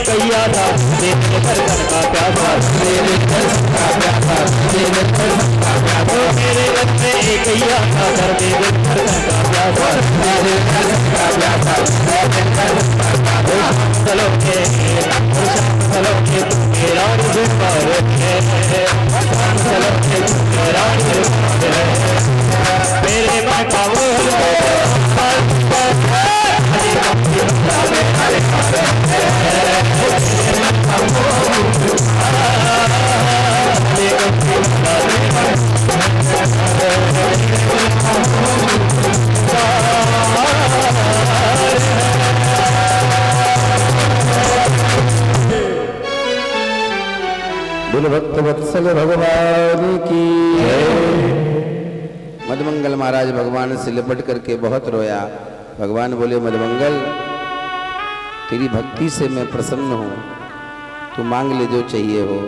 कैया था मेरे धड़कन का प्यासा, मेरे धड़कन का प्यासा, मेरे धड़कन का प्यासा, मेरे मन में एक कैया था मेरे धड़कन का प्यासा, मेरे धड़कन का प्यासा, मेरे धड़कन का प्यासा, चलो के चलो के मेरा रुमाल है, चलो के मेरा रुमाल है, मेरे मन का वो भक्त वत्सल भगवान की मधुमंगल महाराज भगवान से लिपट करके बहुत रोया। भगवान बोले, मधुमंगल तेरी भक्ति से मैं प्रसन्न हूँ, तू मांग ले जो चाहिए हो।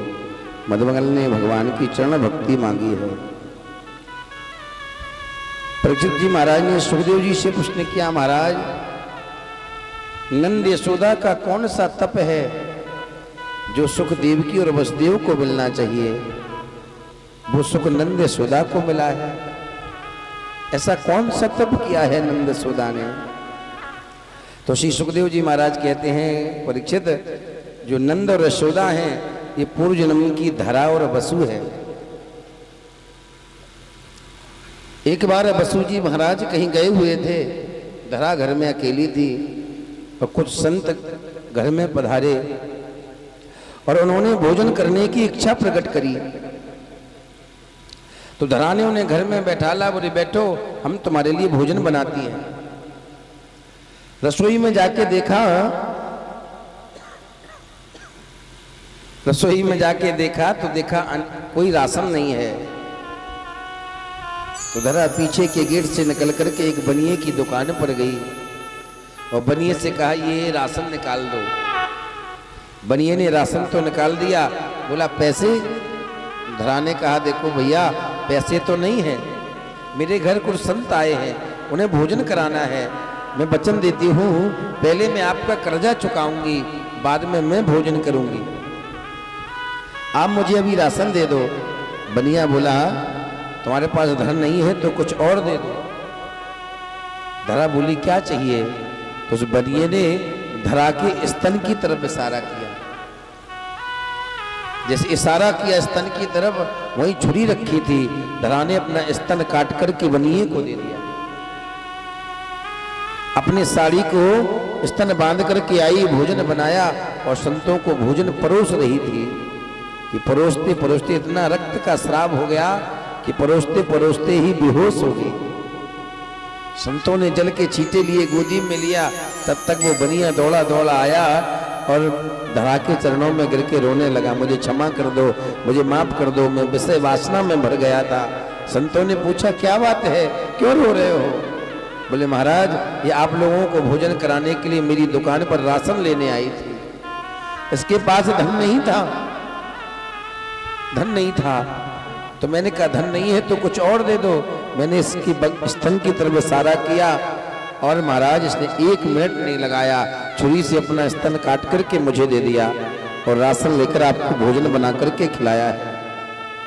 मधुमंगल ने भगवान की चरण भक्ति मांगी है। परीक्षित जी महाराज ने सुखदेव जी से प्रश्न किया, महाराज नंद यशोदा का कौन सा तप है जो सुख देवकी और वसुदेव को मिलना चाहिए, वो सुख नंद यशोदा को मिला है? ऐसा कौन सा तप किया है नंद यशोदा ने? तो श्री सुखदेव जी महाराज कहते हैं, परीक्षित जो नंद और यशोदा हैं ये पूर्व जन्म की धरा और वसु है। एक बार वसु जी महाराज कहीं गए हुए थे, धरा घर में अकेली थी और कुछ संत घर में पधारे और उन्होंने भोजन करने की इच्छा प्रकट करी। तो धरा ने उन्हें घर में बैठाला, बोले बैठो हम तुम्हारे लिए भोजन बनाती हैं। रसोई में जाके देखा, रसोई में जाके देखा तो देखा कोई राशन नहीं है। तो धरा पीछे के गेट से निकल करके एक बनिए की दुकान पर गई और बनिए से कहा ये राशन निकाल दो। बनिए ने राशन तो निकाल दिया, बोला पैसे? धरा ने कहा देखो भैया पैसे तो नहीं है, मेरे घर कुछ संत आए हैं, उन्हें भोजन कराना है। मैं वचन देती हूँ पहले मैं आपका कर्जा चुकाऊंगी, बाद में मैं भोजन करूंगी, आप मुझे अभी राशन दे दो। बनिया बोला तुम्हारे पास धन नहीं है तो कुछ और दे दो। धरा बोली क्या चाहिए? तो उस बनिए ने धरा के स्तन की तरफ इशारा किया। जैसे इशारा किया स्तन की तरफ, वहीं छुरी रखी थी, धरा ने अपना स्तन काट करके बनिए को दे दिया। अपनी साड़ी को स्तन बांध करके आई, भोजन बनाया और संतों को भोजन परोस रही थी कि परोसते परोसते इतना रक्त का स्राव हो गया कि परोसते परोसते ही बेहोश हो गई। संतों ने जल के छींटे लिए, गोदी में लिया, तब तक वो बनिया दौड़ा दौड़ा आया और धरा के चरणों में गिर के रोने लगा, मुझे क्षमा कर दो, मुझे माफ कर दो, मैं विषय वासना में भर गया था। संतों ने पूछा क्या बात है, क्यों रो रहे हो? बोले महाराज, ये आप लोगों को भोजन कराने के लिए मेरी दुकान पर राशन लेने आई थी, इसके पास धन नहीं था, धन नहीं था, तो मैंने कहा धन नहीं है तो कुछ और दे दो। मैंने इसकी स्तन की तरफ इशारा किया और महाराज इसने 1 मिनट नहीं लगाया, छुरी से अपना स्तन काट करके मुझे दे दिया और राशन लेकर आपको भोजन बना करके खिलाया है।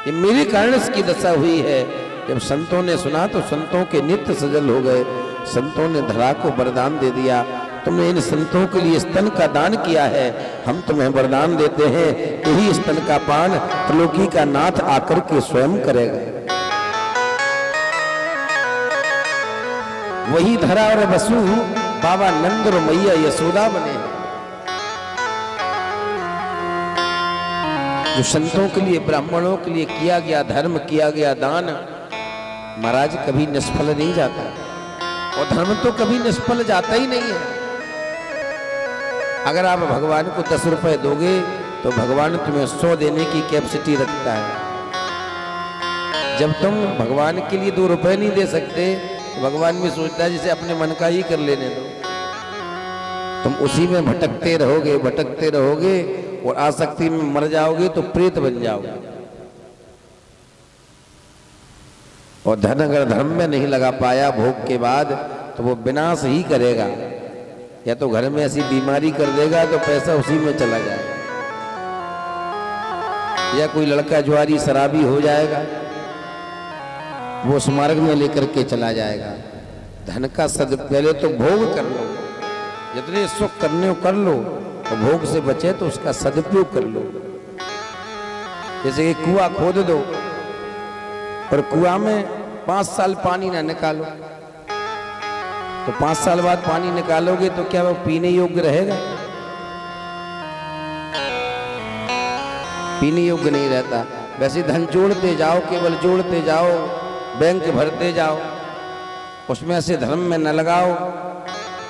ये मेरे कारण इसकी दशा हुई है। जब संतों ने सुना तो संतों के नित्य सजल हो गए। संतों ने धरा को वरदान दे दिया, तुमने इन संतों के लिए स्तन का दान किया है, हम तुम्हें वरदान देते हैं, यही स्तन का पान त्रिलोकी का नाथ आकर के स्वयं करेगा। वही धरा और वसु बाबा नंद और मैया यशोदा बने। जो संतों के लिए, ब्राह्मणों के लिए किया गया धर्म, किया गया दान, महाराज कभी निष्फल नहीं जाता, और धर्म तो कभी निष्फल जाता ही नहीं है। अगर आप भगवान को 10 रुपए दोगे तो भगवान तुम्हें 100 देने की कैपेसिटी रखता है। जब तुम भगवान के लिए 2 रुपए नहीं दे सकते, भगवान भी सोचता है जिसे अपने मन का ही कर लेने दो। तुम उसी में भटकते रहोगे, भटकते रहोगे और आसक्ति में मर जाओगे तो प्रेत बन जाओगे। और धन अगर धर्म में नहीं लगा पाया भोग के बाद तो वो विनाश ही करेगा। या तो घर में ऐसी बीमारी कर देगा तो पैसा उसी में चला जाएगा, या कोई लड़का जुआरी शराबी हो जाएगा, वो उस मार्ग में लेकर के चला जाएगा। धन का पहले तो भोग कर लो, जितने सुख करने हो कर लो, और भोग से बचे तो उसका सदुपयोग कर लो। जैसे कि कुआं खोद दो और कुआं में 5 साल पानी ना निकालो, तो 5 साल बाद पानी निकालोगे तो क्या वो पीने योग्य रहेगा? पीने योग्य नहीं रहता। वैसे धन जोड़ते जाओ, केवल जोड़ते जाओ, बैंक भरते जाओ, उसमें से धर्म में न लगाओ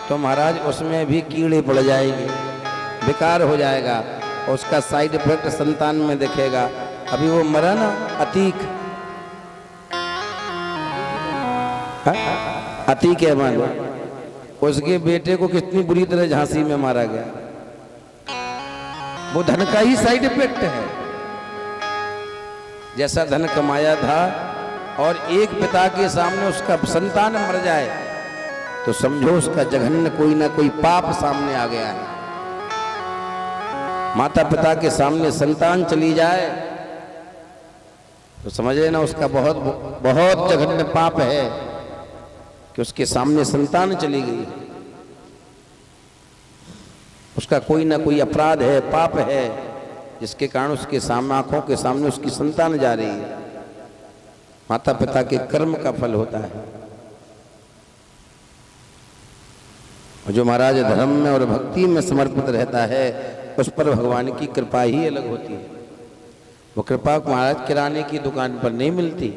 तो महाराज उसमें भी कीड़े पड़ जाएंगे, बेकार हो जाएगा, और उसका साइड इफेक्ट संतान में दिखेगा। अभी वो मरा ना अतीक, अतीक है मानो, उसके बेटे को कितनी बुरी तरह झांसी में मारा गया। वो धन का ही साइड इफेक्ट है। जैसा धन कमाया था और एक पिता के सामने उसका संतान मर जाए तो समझो उसका जघन्य कोई ना कोई पाप सामने आ गया है। माता पिता के सामने संतान चली जाए तो समझ लेना उसका बहुत बहुत जघन्य पाप है कि उसके सामने संतान चली गई। उसका कोई ना कोई अपराध है, पाप है, जिसके कारण उसके सामने, आंखों के सामने उसकी संतान जा रही है। माता पिता के कर्म का फल होता है। और जो महाराज धर्म में और भक्ति में समर्पित रहता है उस पर भगवान की कृपा ही अलग होती है। वो कृपा महाराज किराने की दुकान पर नहीं मिलती।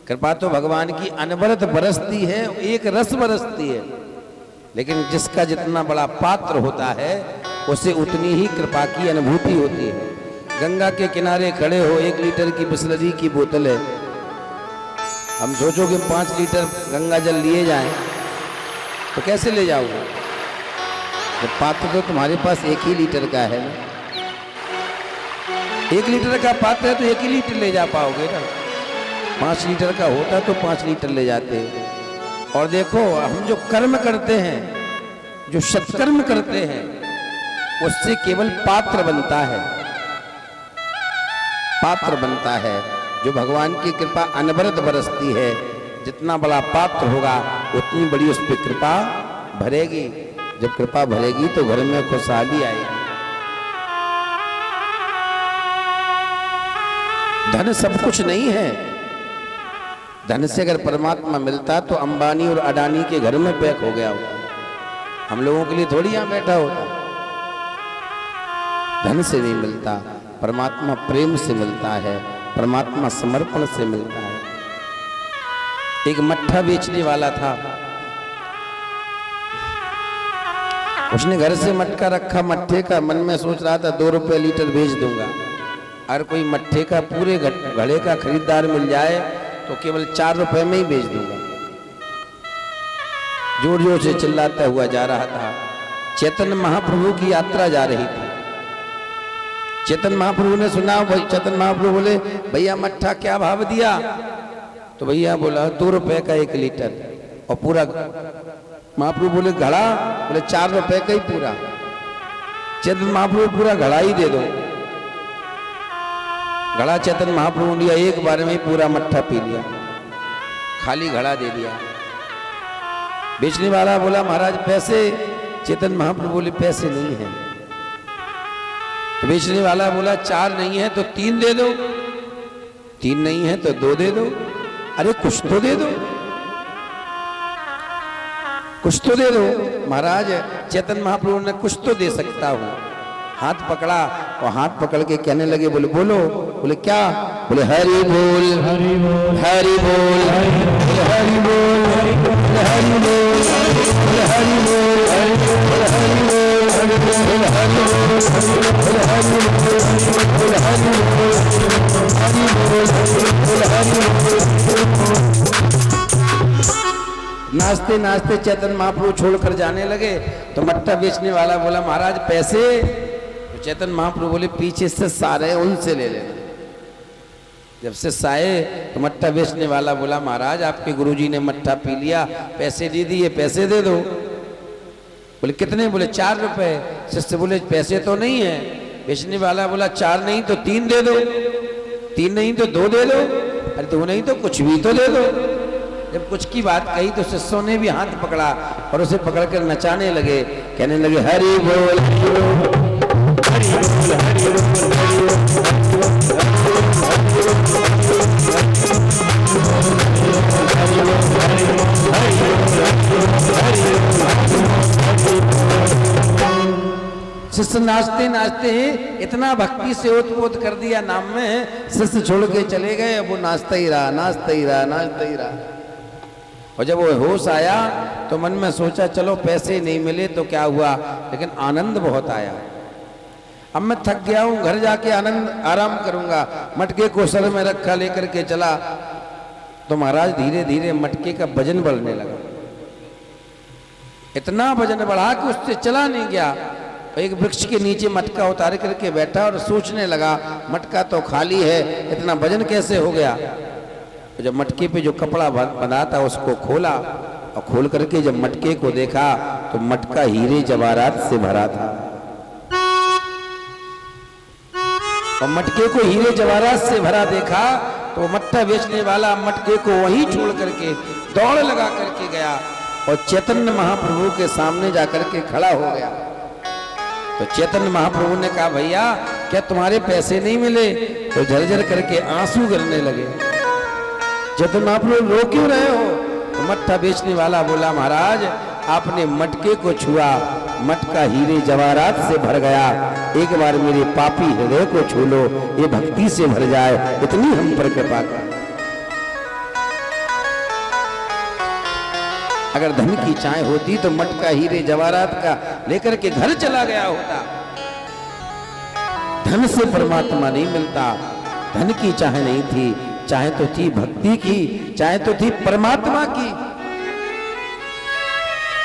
कृपा तो भगवान की अनवरत बरसती है, एक रस बरसती है, लेकिन जिसका जितना बड़ा पात्र होता है उसे उतनी ही कृपा की अनुभूति होती है। गंगा के किनारे खड़े हो, 1 लीटर की बिसलरी की बोतल है, हम सोचो कि 5 लीटर गंगा जल लिए जाएं तो कैसे ले जाओगे? जब पात्र तो तुम्हारे पास 1 ही लीटर का है ना, 1 लीटर का पात्र है तो 1 ही लीटर ले जा पाओगे ना। 5 लीटर का होता तो 5 लीटर ले जाते। और देखो हम जो कर्म करते हैं, जो सत्कर्म करते हैं, उससे केवल पात्र बनता है, पात्र बनता है। जो भगवान की कृपा अनवरत बरसती है, जितना बड़ा पात्र होगा उतनी बड़ी उस पर कृपा भरेगी। जब कृपा भरेगी तो घर में खुशहाली आएगी। धन सब कुछ नहीं है। धन से अगर परमात्मा मिलता तो अंबानी और अडानी के घर में पैक हो गया होता। हम लोगों के लिए थोड़ी यहां बैठा होता। धन से नहीं मिलता, परमात्मा प्रेम से मिलता है, परमात्मा समर्पण से मिलता है। एक मट्ठा बेचने वाला था, उसने घर से मटका रखा मट्ठे का, मन में सोच रहा था 2 रुपये लीटर बेच दूंगा। अगर कोई मट्ठे का पूरे घड़े का खरीदार मिल जाए तो केवल 4 रुपए में ही बेच दूंगा। जोर जोर से चिल्लाता हुआ जा रहा था। चैतन्य महाप्रभु की यात्रा जा रही थी। चैतन्य महाप्रभु ने सुना, भाई चैतन्य महाप्रभु बोले भैया मट्ठा क्या भाव दिया? तो भैया बोला 2 रुपए का 1 लीटर। और पूरा महाप्रभु बोले घड़ा? बोले 4 रुपए का ही पूरा। चैतन्य महाप्रभु पूरा घड़ा ही दे दो। घड़ा चैतन्य महाप्रभु ने लिया, एक बार में ही पूरा मट्ठा पी लिया, खाली घड़ा दे दिया। बेचने वाला बोला महाराज पैसे? चैतन्य महाप्रभु बोले पैसे नहीं है। तो बेचने वाला बोला 4 नहीं है तो 3 दे दो। 3 नहीं है तो 2 दे दो। अरे कुछ तो दे दो, कुछ तो दे दो। महाराज चैतन्य महाप्रभु ने कुछ तो दे सकता हूं। हाथ पकड़ा और हाथ पकड़ के कहने लगे, बोले बोलो। बोले क्या? बोले हरि बोल हरि बोल हरि बोल हरि बोल हरि बोल हरि बोल हरि बोल। नाचते नाचते चैतन्य महाप्रभु छोड़कर जाने लगे तो मट्ठा बेचने वाला बोला महाराज पैसे? तो चैतन्य महाप्रभु बोले पीछे से सारे उनसे ले लेना। जब से आए तो मट्ठा बेचने वाला बोला महाराज आपके गुरुजी ने मट्ठा पी लिया, पैसे दे दिए, पैसे दे दो। बोले कितने? बोले 4 रुपए। शिष्य बोले पैसे तो नहीं है। बेचने वाला बोला 4 नहीं तो 3 दे दो। 3 नहीं तो 2 दे दो। अरे 2 नहीं तो कुछ भी तो दे दो। जब कुछ की बात कही तो शिष्यों ने भी हाथ पकड़ा और उसे पकड़कर नचाने लगे, कहने लगे हरि बोल हरि बोल हरि बोल हरि शिष्य नाचते नाचते इतना भक्ति से ओतपोत कर दिया नाम में, शिष्य छोड़ के चले गए। अब वो नाचता ही रहा, नाचता ही रहा, नाचता ही रहा। और जब वो होश आया तो मन में सोचा चलो पैसे नहीं मिले तो क्या हुआ, लेकिन आनंद बहुत आया। अब मैं थक गया हूं, घर जाके आराम करूंगा। मटके को सर में रखा, लेकर के चला तो महाराज धीरे धीरे मटके का वजन बढ़ने लगा। इतना वजन बढ़ा कि उससे चला नहीं गया। एक वृक्ष के नीचे मटका उतार करके बैठा और सोचने लगा मटका तो खाली है, इतना वजन कैसे हो गया। तो जब मटके पे जो कपड़ा बंधा था उसको खोला और खोल करके जब मटके को देखा तो मटका हीरे जवाहरात से भरा था। और मटके को हीरे जवाहरात से भरा देखा तो मट्ठा बेचने वाला मटके को वहीं छोड़ करके दौड़ लगा करके गया और चैतन्य महाप्रभु के सामने जाकर के खड़ा हो गया। तो चैतन्य महाप्रभु ने कहा भैया क्या तुम्हारे पैसे नहीं मिले? तो झरझर करके आंसू गिरने लगे। चैतन्य महाप्रभु रो क्यों रहे हो? तो मट्ठा बेचने वाला बोला महाराज आपने मटके को छुआ, मटका हीरे जवाहरात से भर गया। एक बार मेरे पापी हृदय को छू लो, ये भक्ति से भर जाए, इतनी हम पर कृपा कर। अगर धन की चाह होती तो मटका हीरे जवाहरात का लेकर के घर चला गया होता। धन से परमात्मा नहीं मिलता। धन की चाह नहीं थी, चाहे तो थी भक्ति की, चाहे तो थी परमात्मा की।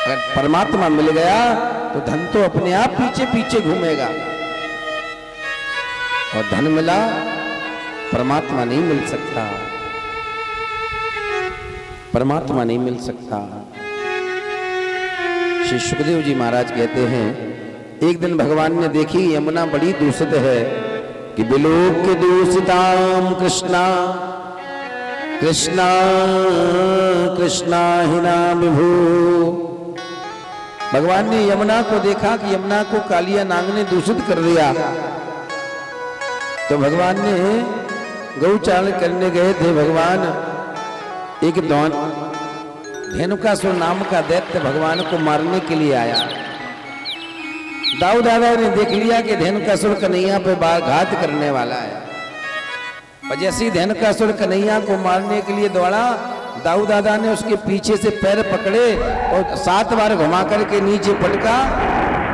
अगर परमात्मा मिल गया तो धन तो अपने आप पीछे पीछे घूमेगा। और धन मिला, परमात्मा नहीं मिल सकता। परमात्मा नहीं मिल सकता। श्री सुखदेव जी महाराज कहते हैं एक दिन भगवान ने देखी यमुना बड़ी दूषित है कि बिलोक दूषिताम कृष्णा कृष्णा कृष्णा हिना विभू। भगवान ने यमुना को देखा कि यमुना को कालिया नाग ने दूषित कर दिया, तो भगवान ने गौचारण करने गए थे। भगवान एक धेनुकासुर नाम का दैत्य भगवान को मारने के लिए आया। दाऊ दादा ने देख लिया कि धेनुकासुर कन्हैया पे घात करने वाला है, और जैसे ही धेनुकासुर कन्हैया को मारने के लिए दौड़ा, दाऊ दादा ने उसके पीछे से पैर पकड़े और 7 बार घुमा करके नीचे पटका,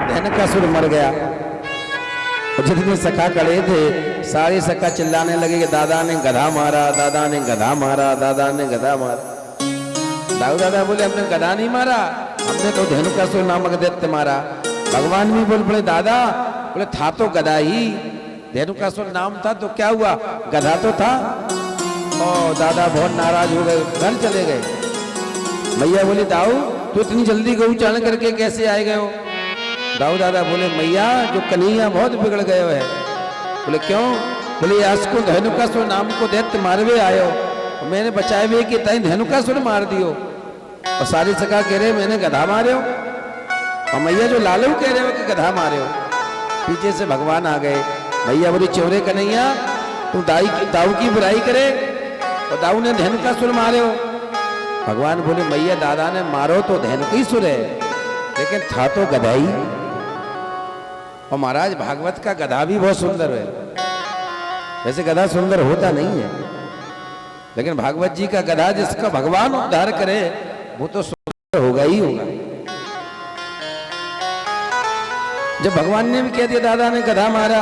धेनुकासुर मर गया। और जितने सखा खड़े थे सारे सखा चिल्लाने लगे कि दादा ने गधा मारा, दादा ने गधा मारा, दादा ने गधा मारा। दाऊ दादा बोले हमने गधा नहीं मारा, हमने तो धेनुकासुर नामक दैत्य मारा। भगवान भी बोल पड़े दादा, बोले था तो गधा ही, धेनुकासुर नाम था तो क्या हुआ, गधा तो था। और दादा बहुत नाराज हो गए, घर चले गए। मैया बोली दाऊ तू इतनी जल्दी गौचारण करके कैसे आए गए हो? दाऊ दादा बोले मैया जो कन्हैया बहुत बिगड़ गए है। बोले क्यों? बोले आज को धेनुकासुर नाम को दैत्य मारवे आयो, मैंने बचाए हुए कि तई धेनुकासुर मार दियो। और सारी सखा कह रहे मैंने गधा मारे हो, और मैया जो लालू कह रहे हो कि गधा मारे हो। पीछे से भगवान आ गए। मैया बोली चोरे कन्हैया तू दाऊ की बुराई करे और दाऊ ने धेनुकासुर मारे हो। भगवान बोले मैया दादा ने मारो तो धेनुकासुर है, लेकिन था तो गधा ही। और महाराज भागवत का गधा भी बहुत सुंदर है। वैसे गधा सुंदर होता नहीं है, लेकिन भागवत जी का गधा जिसका भगवान उद्धार करे वो तो सुंदर होगा ही होगा। जब भगवान ने भी कह दिया दादा ने गधा मारा,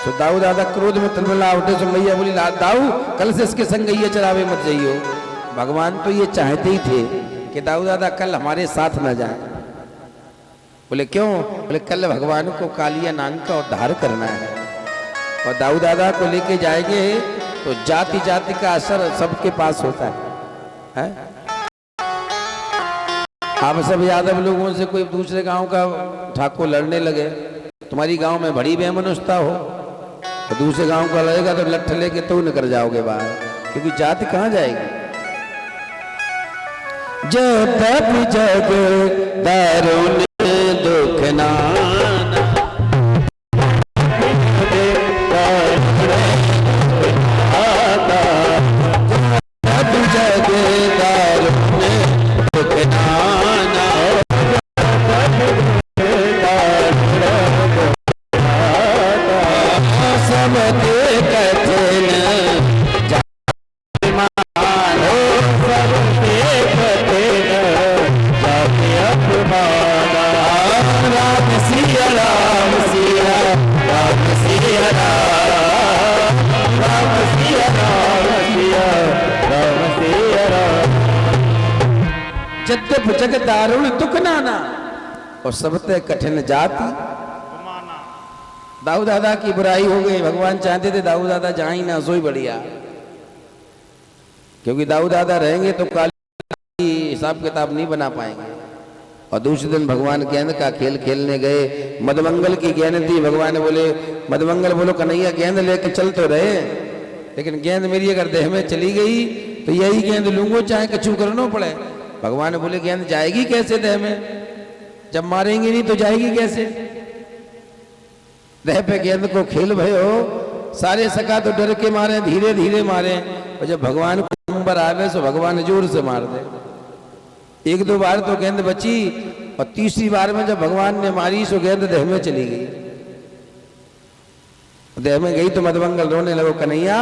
तो दाऊ दादा क्रोध में तलमला उठे। तो मैया बोली दाऊ कल से इसके संग ये चरावे मत जाइयो। भगवान तो ये चाहते ही थे कि दाऊ दादा कल हमारे साथ न जाए। बोले क्यों? बोले कल भगवान को कालिया नाग का उद्धार करना है, और दाऊ दादा को लेके जाएंगे तो जाति जाति का असर सबके पास होता है? आप सब यादव लोगों से कोई दूसरे गांव का ठाकुर लड़ने लगे, तुम्हारी गांव में बड़ी बेमनुष्ठता हो, तो दूसरे गांव का लड़ेगा तो लठ लेके तो निकल जाओगे बाहर, क्योंकि जाति कहाँ जाएगी। जब तक जग दारुण दुख नाना जग दारुण तुक नाना और सबते कठिन जाति। दाऊ दादा की बुराई हो गई। भगवान चाहते थे दाऊ दादा जहां ही ना सोई बढ़िया, क्योंकि दाऊ दादा रहेंगे तो काली हिसाब किताब नहीं बना पाएंगे। और दूसरे दिन भगवान गेंद का खेल खेलने गए। मदमंगल की गेंद थी। भगवान बोले मदमंगल बोलो कन्हैया गेंद लेके चल तो रहे, लेकिन गेंद मेरी अगर देह में चली गई तो यही गेंद लूंगो चाहे कछु करना पड़े। भगवान बोले गेंद जाएगी कैसे देह में? जब मारेंगे नहीं तो जाएगी कैसे? देह पे गेंद को खेल भयो। सारे सखा तो डर के मारे, धीरे धीरे मारे, और जब भगवान को नंबर आवे तो भगवान जोर से मार दे। 1-2 बार तो गेंद बची, और तीसरी बार में जब भगवान ने मारी तो गेंद देह में चली गई। देह में गई तो मदमंगल रोने लगो, कन्हैया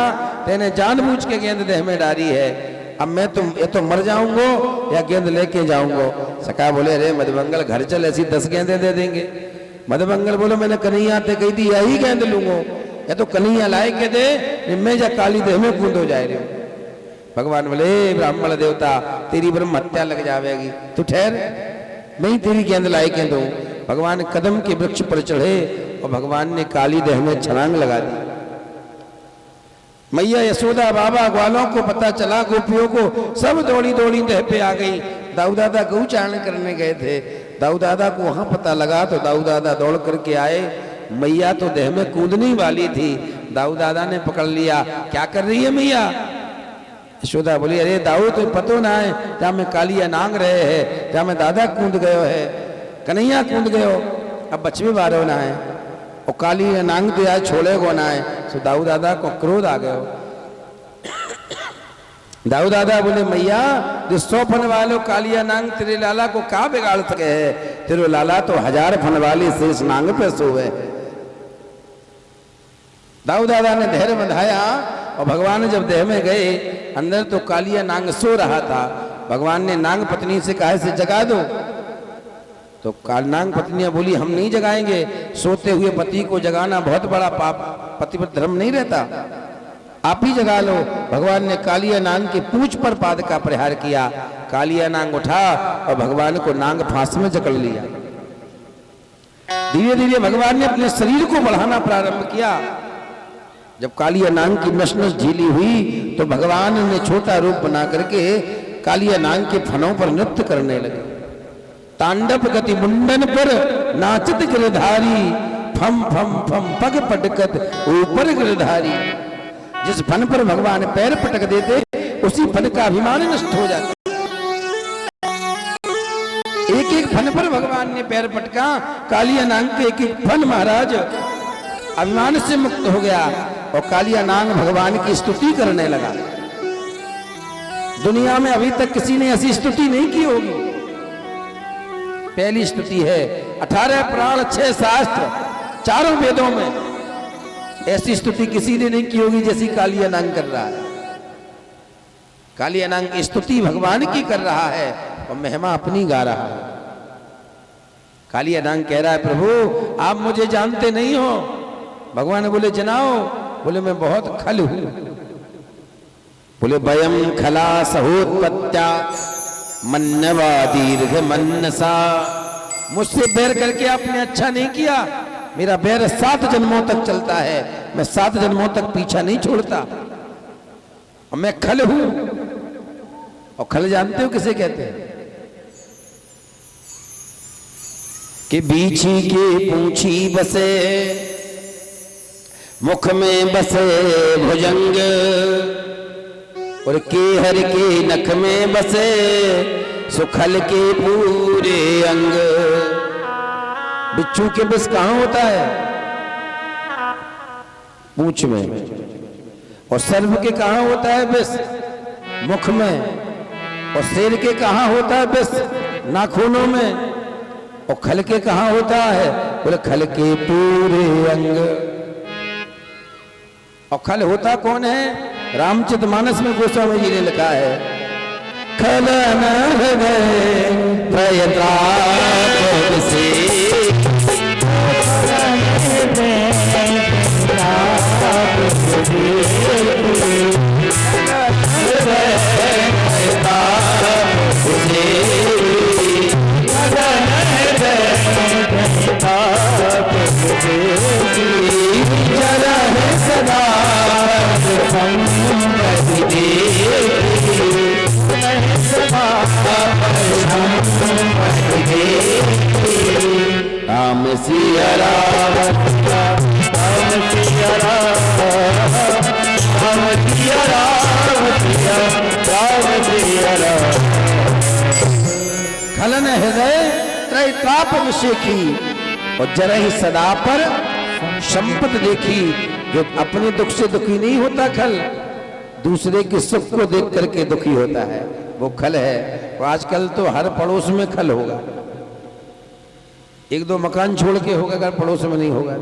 तेने जानबूझ के गेंद देह में डाली है, अब मैं ये तो मर जाऊंगो या गेंद लेके जाऊंगो। सखा बोले अरे मदमंगल घर चल, ऐसी 10 गेंदे दे देंगे। मदमंगल बोलो मैंने कन्हैया ते कही थी यही गेंद लूंगो, या तो कन्हैया लाए के दे मैं जा काली देह में कूद हो जाए रे। भगवान बोले ब्राह्मण देवता तेरी ब्रह्म हत्या लग जाएगी, तू ठहर, मैं ही तेरी गेंद लाए के दूं। भगवान कदम के वृक्ष पर चढ़े और भगवान ने काली देह में छलांग लगा दी। मैया यशोदा बाबा ग्वालों को पता चला, गोपियों को, सब दौड़ी दौड़ी देह पे आ गई। दाऊ दादा गौचारण करने गए थे। दाऊ दादा को वहां पता लगा तो दाऊ दादा दौड़ करके आए। मैया तो देह में कूदने वाली थी, दाऊ दादा ने पकड़ लिया। क्या कर रही है मैया? यशोदा बोली अरे दाऊ तो पतो ना है जहाँ में कालिया नांग रहे है, जहाँ में दादा कूद गयो है। कन्हैया कूद गयो, अब बचवे बारो ना है और काली नांग तो आज छोड़े को ना है। सो दाऊ दादा को क्रोध आ गयो। दाऊ दादा बोले मैया जो 100 फन वाले कालिया नांग तेरे लाला को क्या बिगाड़ सके है, तेरे लाला तो 1000 फन वाली शेष नांग पे सोवे। दाऊ दादा ने धैर्य बंधाया और भगवान जब देह में गए अंदर तो कालिया नांग सो रहा था। भगवान ने नांग पत्नी से कहा से जगा दो, तो काल नांग पत्नियां बोली हम नहीं जगाएंगे, सोते हुए पति को जगाना बहुत बड़ा पाप, पति पर धर्म नहीं रहता, आप ही जगा लो। भगवान ने कालिया नांग की पूंछ पर पाद का प्रहार किया। कालिया नांग उठा और भगवान को नांग फांस में जकड़ लिया। धीरे धीरे भगवान ने अपने शरीर को बढ़ाना प्रारंभ किया। जब कालिया नांग की नस नस झीली हुई तो भगवान ने छोटा रूप बना करके कालिया नांग के फनों पर नृत्य करने लगे। तांडव गति मुंडन पर नाचत गिरधारी, फम फम फम पग पटकत ऊपर गिरधारी। जिस फन पर भगवान पैर पटक देते उसी फन का अभिमान नष्ट हो जाता। एक एक फन पर भगवान ने पैर पटका, कालिया नांग के एक एक फन महाराज अभिमान से मुक्त हो गया और कालिया नांग भगवान की स्तुति करने लगा। दुनिया में अभी तक किसी ने ऐसी स्तुति नहीं की होगी, पहली स्तुति है। 18 पुराण 6 शास्त्र 4 वेदों में ऐसी स्तुति किसी ने नहीं की होगी जैसी कालिया नांग कर रहा है। कालिया नांग की स्तुति भगवान की कर रहा है और महिमा अपनी गा रहा है। कालिया नांग कह रहा है प्रभु आप मुझे जानते नहीं हो। भगवान बोले जनाओ, बोले मैं बहुत खल हूं। बोले वयम खला सहोत्पत्त्या मन्नवा दीर्घ मन्नसा। मुझसे बैर करके आपने अच्छा नहीं किया, मेरा बैर 7 जन्मों तक चलता है, मैं 7 जन्मों तक पीछा नहीं छोड़ता और मैं खल हूं। और खल जानते हो किसे कहते हैं? कि बीछी के पूंछी बसे, मुख में बसे भुजंग, और केहर के नख में बसे सुखल के पूरे अंग। बिच्छू के बस कहां होता है? पूंछ में। और सर्प के कहां होता है बस? मुख में। और शेर के कहां होता है बस? नाखूनों में। और खल के कहां होता है? बोले खल के पूरे अंग। और खल होता कौन है? रामचरितमानस में गोस्वामी जी ने लिखा है खलन हृदय भयत्राप से, सदा राम सिया राम, राम सिया राम, राम सिया राम, राम सिया राम। खलन हृदय त्रैताप विषेखी, और जरहि सदा पर संपत देखी। जो अपने दुख से दुखी नहीं होता खल, दूसरे के सुख को देख करके दुखी होता है, वो खल है। और आजकल तो हर पड़ोस में खल होगा, 1-2 मकान छोड़ के होगा, अगर पड़ोस में नहीं होगा।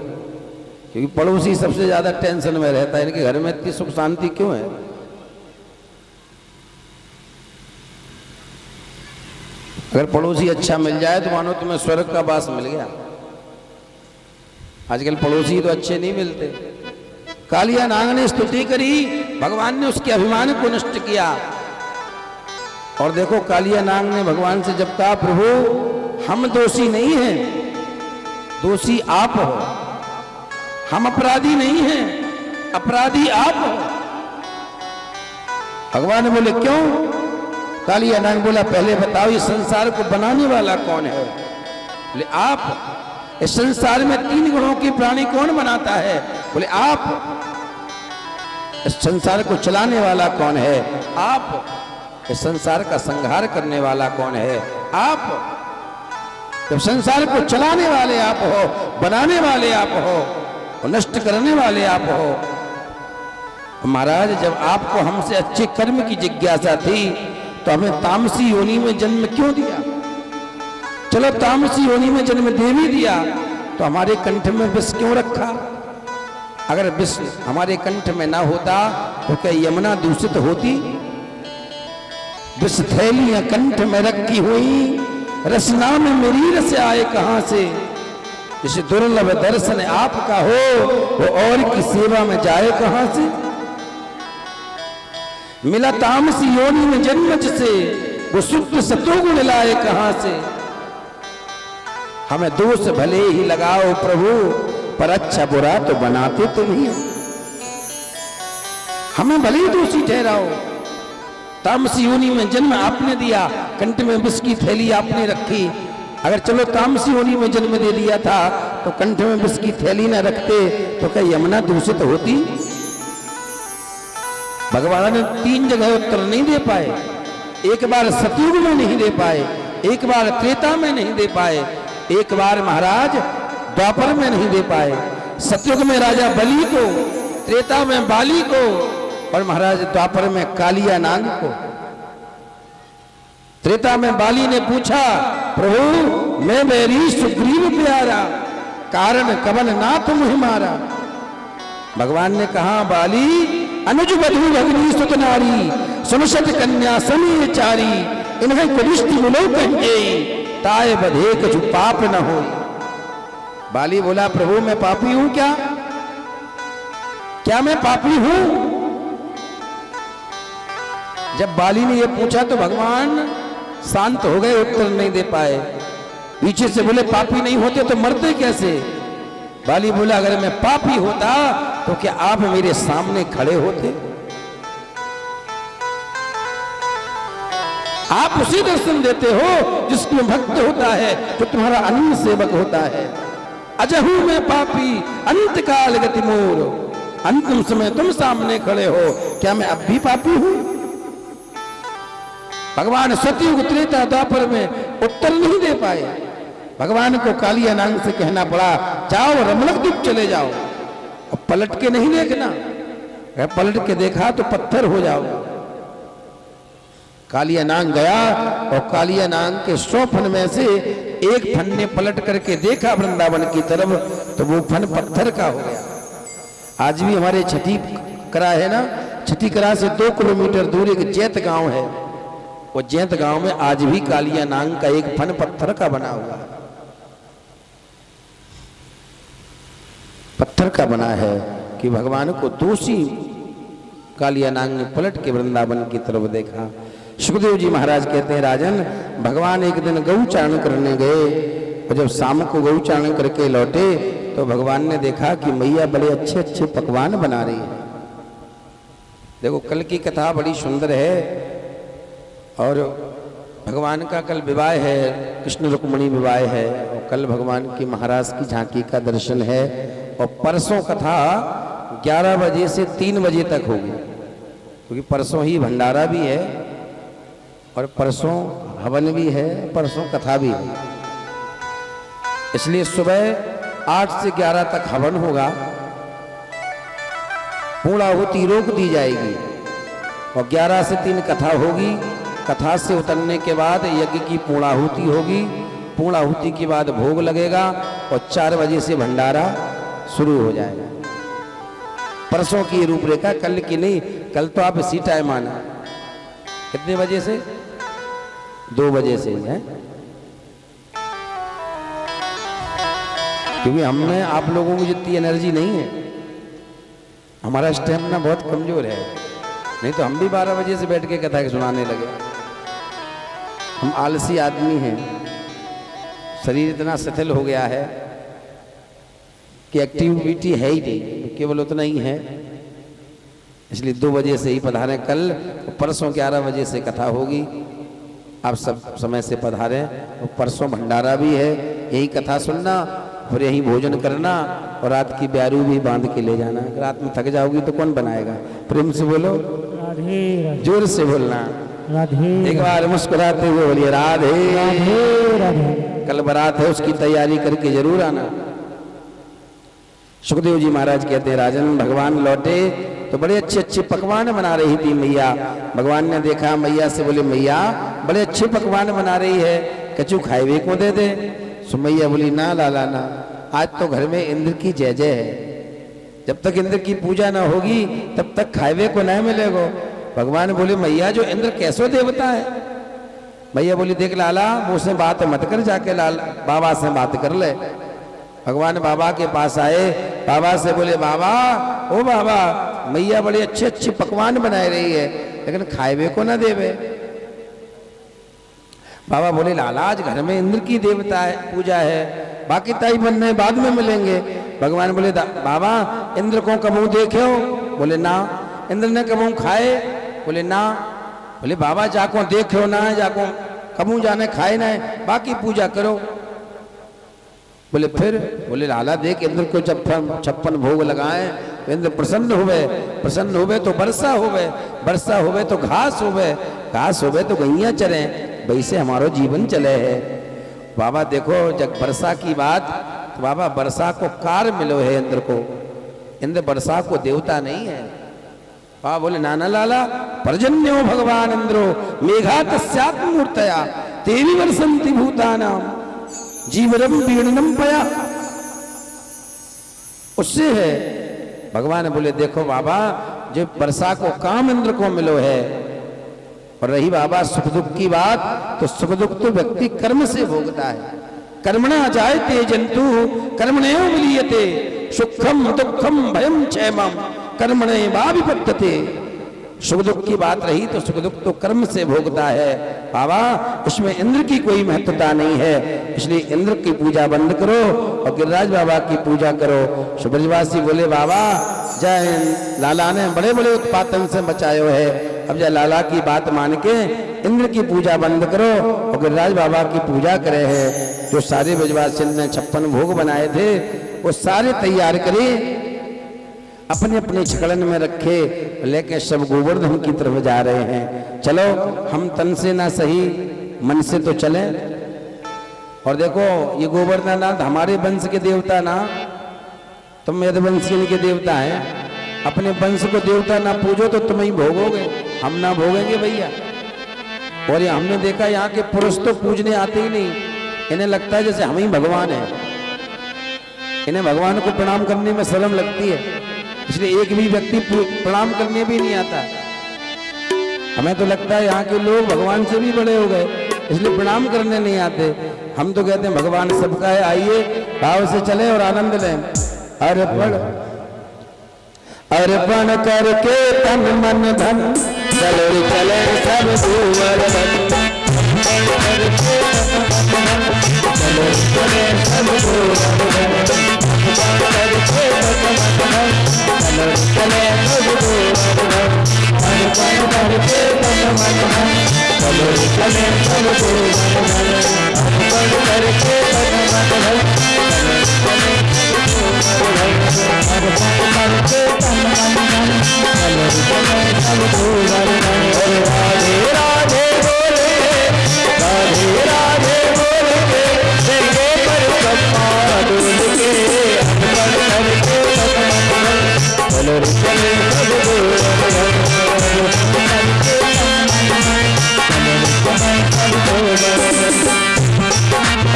क्योंकि पड़ोसी सबसे ज्यादा टेंशन में रहता है, इनके घर में इतनी सुख शांति क्यों है? अगर पड़ोसी अच्छा मिल जाए तो मानो तुम्हें स्वर्ग का वास मिल गया। आजकल पड़ोसी तो अच्छे नहीं मिलते। कालिया नांग ने स्तुति करी, भगवान ने उसके अभिमान को नष्ट किया। और देखो कालिया नांग ने भगवान से जब कहा प्रभु हम दोषी नहीं हैं, दोषी आप हो, हम अपराधी नहीं हैं, अपराधी आप हो। भगवान बोले क्यों? कालिया नांग बोला पहले बताओ ये संसार को बनाने वाला कौन है? बोले आप। इस संसार में 3 गुणों के प्राणी कौन बनाता है? बोले आप। इस संसार को चलाने वाला कौन है? आप। इस संसार का संहार करने वाला कौन है? आप। जब संसार को चलाने वाले आप हो, बनाने वाले आप हो और नष्ट करने वाले आप हो, महाराज जब आपको हमसे अच्छे कर्म की जिज्ञासा थी तो हमें तामसी योनि में जन्म क्यों दिया? चलो तामसी योनि में जन्म दे भी दिया तो हमारे कंठ में विष क्यों रखा? अगर विष हमारे कंठ में ना होता तो क्या यमुना दूषित होती? विष थैलियां कंठ में रखी हुई, रसना में मेरी रस आए कहां से? जिस दुर्लभ दर्शन आपका हो वो और की सेवा में जाए कहां से? मिला तामसी योनि में जन्म जिसे वो शुद्ध सतोगुण लाए कहां से? हमें दोष भले ही लगाओ प्रभु, पर अच्छा बुरा तो बनाते तुम ही हो। हमें भले ही दोषी ठहराओ, तामसी योनि में जन्म आपने दिया, कंठ में विष की थैली आपने रखी। अगर चलो तामसी योनि में जन्म दे दिया था तो कंठ में विष की थैली न रखते तो क्या यमुना दूषित होती? भगवान ने 3 जगह उत्तर नहीं दे पाए। एक बार सतयुग में नहीं दे पाए, एक बार त्रेता में नहीं दे पाए, एक बार महाराज द्वापर में नहीं दे पाए। सतयुग में राजा बलि को, त्रेता में बाली को और महाराज द्वापर में कालिया नाग को। त्रेता में बाली ने पूछा, प्रभु मैं बैरी सुग्रीव प्यारा, कारण कवन नाथ मुहि मारा। भगवान ने कहा, बाली अनुज बधु भगनी सुत नारी, सुनसत कन्या समी चारी, इन्हें कुलिष्टि मिलो कहे, ताए बधे कछु पाप न हो। बाली बोला, प्रभु मैं पापी हूं क्या? क्या मैं पापी हूं? जब बाली ने यह पूछा तो भगवान शांत हो गए, उत्तर नहीं दे पाए। पीछे से बोले, पापी नहीं होते तो मरते कैसे? बाली बोला, अगर मैं पापी होता तो क्या आप मेरे सामने खड़े होते? आप उसी दर्शन देते हो जिसमें भक्त होता है, जो तुम्हारा अनन्य सेवक होता है। अजहू में पापी अंत काल गति मोर, अंतिम समय तुम सामने खड़े हो, क्या मैं अब भी पापी हूं? भगवान सतयुग त्रेता द्वापर में उत्तर नहीं दे पाए। भगवान को कालिया नाग से कहना पड़ा, जाओ रमणक द्वीप चले जाओ। और पलट के नहीं देखना, पलट के देखा तो पत्थर हो जाओ। कालिया नाग गया और कालिया नाग के 100 फन में से एक फन ने पलट करके देखा वृंदावन की तरफ, तो वो फन पत्थर का हो गया। आज भी हमारे छठी करा है ना, छठी करा से 2 किलोमीटर दूर एक जैत गांव है। वो जैत गांव में आज भी कालिया नाग का एक फन पत्थर का बना हुआ है, पत्थर का बना है कि भगवान को दोषी कालिया नाग ने पलट के वृंदावन की तरफ देखा। सुखदेव जी महाराज कहते हैं, राजन भगवान एक दिन गौचारण करने गए और जब शाम को गौचारण करके लौटे तो भगवान ने देखा कि मैया बड़े अच्छे अच्छे पकवान बना रही है। देखो कल की कथा बड़ी सुंदर है और भगवान का कल विवाह है, कृष्ण रुक्मिणी विवाह है और कल भगवान की महाराज की झांकी का दर्शन है और परसों कथा 11 बजे से 3 बजे तक होगी, क्योंकि परसों ही भंडारा भी है और परसों हवन भी है, परसों कथा भी है। इसलिए सुबह 8 से 11 तक हवन होगा, पूर्णाहुति रोक दी जाएगी और 11 से 3 कथा होगी। कथा से उतरने के बाद यज्ञ की पूर्णाहुति होगी, पूर्णाहुति के बाद भोग लगेगा और 4 बजे से भंडारा शुरू हो जाएगा। परसों की रूपरेखा, कल की नहीं। कल तो आप इसी टाइम आना। कितने बजे से? 2 बजे से है, क्योंकि हमने आप लोगों की जितनी एनर्जी नहीं है, हमारा स्टेमिना बहुत कमजोर है। नहीं तो हम भी 12 बजे से बैठ के कथा सुनाने लगे। हम आलसी आदमी हैं, शरीर इतना शिथिल हो गया है कि एक्टिविटी है ही नहीं, केवल उतना ही है। इसलिए 2 बजे से ही पधारें। कल परसों 11 बजे से कथा होगी, आप सब समय से पधारें। और परसों भंडारा भी है, यही कथा सुनना, फिर यही भोजन करना और रात की ब्यारू भी बांध के ले जाना। रात में थक जाओगी तो कौन बनाएगा? प्रेम से बोलो, राधे राधे। जोर से बोलना। राधे एक बार मुस्कुराते हुए बोलिए राधे। राधे राधे। कल बारात है, उसकी तैयारी करके जरूर आना। सुखदेव जी महाराज कहते हैं राजन भगवान लौटे तो बड़े अच्छे अच्छे पकवान बना रही थी मैया। भगवान ने देखा, मैया से बोले मैया बड़े अच्छे पकवान बना रही है, कचू खाए को दे दे। सो मैया बोली ना लाला ना, आज तो घर में इंद्र की जय जय है, जब तक इंद्र की पूजा ना होगी तब तक खाए को नहीं मिलेगो। भगवान बोले मैया जो इंद्र कैसो देवता है। मैया बोली देख लाला मुझसे बात मत कर, जाके लाल बाबा से बात कर ले। भगवान बाबा के पास आए, बाबा से बोले बाबा ओ बाबा मैया बड़े अच्छे अच्छे पकवान बनाए रही है लेकिन खाए को ना देवे। बाबा बोले लाला आज घर में इंद्र की देवता है पूजा है, बाकी ताई बनने बाद में मिलेंगे। भगवान बोले बाबा इंद्र को कबू देखे हो? बोले ना। इंद्र ने कबू खाए? बोले ना। बोले बाबा जाको देखो ना, जाको कबू जाने खाए ना, बाकी पूजा करो। बोले फिर? बोले लाला देख इंद्र को जब 56 भोग लगाए तो इंद्र प्रसन्न हुए, प्रसन्न हुए तो वर्षा हुए, वर्षा हुए तो घास हुए, घास हुए तो गैया चले, वैसे हमारो जीवन चले है। बाबा देखो जब वर्षा की बात, तो बाबा वर्षा को कार मिलो है इंद्र को, इंद्र वर्षा को देवता नहीं है। बाबा बोले नाना लाला पर्जन्यो भगवान इंद्रो मेघा तस्यात् मूर्तया तेवी वर्षन्ति भूतानाम जीवरम पीड़नम पया, उससे है। भगवान बोले देखो बाबा जो वर्षा को काम इंद्र को मिलो है, और रही बाबा सुख दुख की बात, तो सुख दुख तो व्यक्ति कर्म से भोगता है। कर्मणा जायते जंतु कर्मणेव विलीयते सुखम दुखम भयम क्षेमम कर्मणे वा विपद्यते। सुख दुख की बात रही तो सुख दुख तो कर्म से भोगता है बाबा, इसमें इंद्र की कोई महत्वता नहीं है। इसलिए इंद्र की पूजा बंद करो और गिरिराज बाबा की पूजा करो। सुब्रजवासी बोले बाबा जय लाला ने बड़े बड़े उत्पातन से बचायो है, अब जय लाला की बात मान के इंद्र की पूजा बंद करो और गिरिराज बाबा की पूजा करे है। जो सारे ब्रजवासी ने 56 भोग बनाए थे वो सारे तैयार करे, अपने अपने छकड़न में रखे, लेके सब गोवर्धन की तरफ जा रहे हैं। चलो हम तन से ना सही मन से तो चले। और देखो ये गोवर्धननाथ हमारे वंश के देवता ना, तुम यदुवंश के देवता हैं, अपने वंश को देवता ना पूजो तो तुम ही भोगोगे, हम ना भोगेंगे भैया। और ये हमने देखा यहाँ के पुरुष तो पूजने आते ही नहीं, इन्हें लगता है जैसे हम ही भगवान हैं, इन्हें भगवान को प्रणाम करने में शर्म लगती है, इसलिए एक भी व्यक्ति प्रणाम करने भी नहीं आता। हमें तो लगता है यहाँ के लोग भगवान से भी बड़े हो गए, इसलिए प्रणाम करने नहीं आते। हम तो कहते हैं भगवान सबका है, आइए भाव से चले और आनंद लें। अर्पण करके तन मन धन चले चले सब भूवर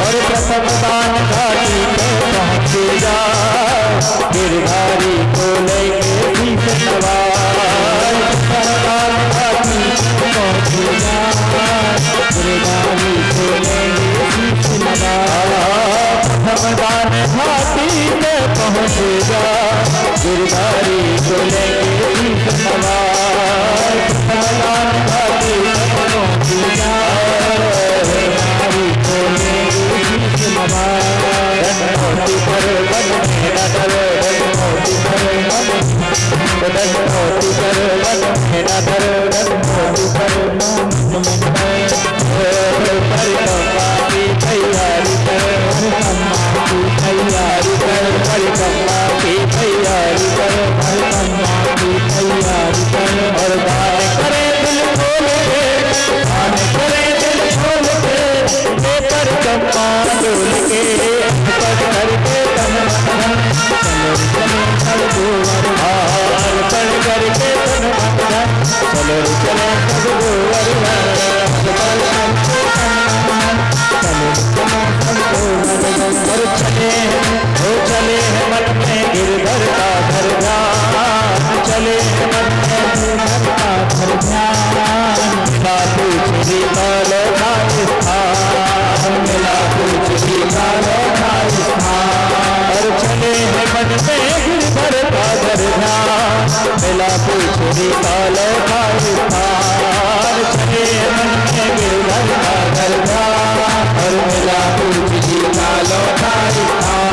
और प्रथम दान घाटी में पहुँचेगा, गिरधारी को लेके भीष सवार। दान घाटी में पहुँचेगा, गिरधारी को लेके भीष सवार। प्रथम दान घाटी में पहुँचेगा, गिरधारी को लेके भीष सवार। प्रथम दान घाटी में पहुँचेगा, तैयारी कर का धर ध्यान चले मन में गिरधर का धर ध्यान मिला तुझी कालो खाई स्थान मिला तुझी कालो खाई स्थान और चले हैं मन में गिरधर का धर ध्यान मिला तुझी कालो खाई स्थान चले मन में गिरधर का धर ध्यान और मिला तुझी कालो खाई स्थान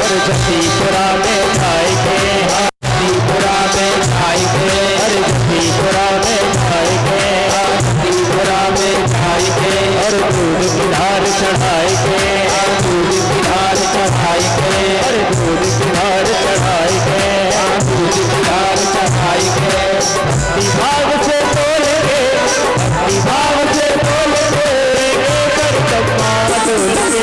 और जसीपुरा में जाएंगे जसीपुरा में जाएंगे अरे जसीपुरा में जाएंगे जसीपुरा में जाएंगे और दूध की धार चढ़ाएंगे दूध की धार चढ़ाएंगे अरे दूध की धार चढ़ाएंगे दूध की धार चढ़ाएंगे भक्ति भाव से बोलेंगे भक्ति भाव से बोलेंगे कर चप्पा डोल के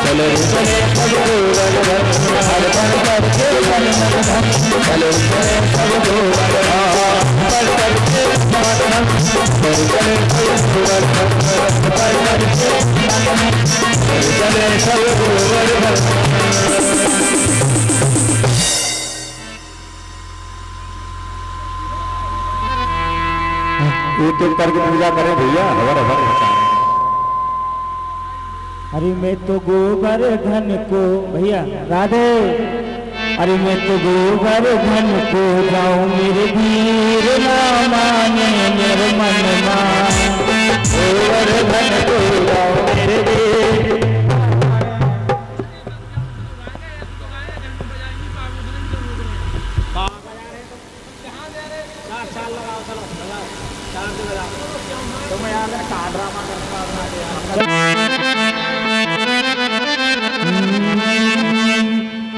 चलो चले चल गोवर हार बन करके तन मन धन चलो चले चल गोवर हार बन करके तन मन धन चलो चले चल गोवर रहो एक एक करके पूजा करें भैया हवर हवर अरे मैं तो गोबर धन को भैया राधे अरे मैं तो गोबर धन को जाऊं मेरे वीर ना माने मेरे मन मान गोबर धन को जाऊं मेरे वीर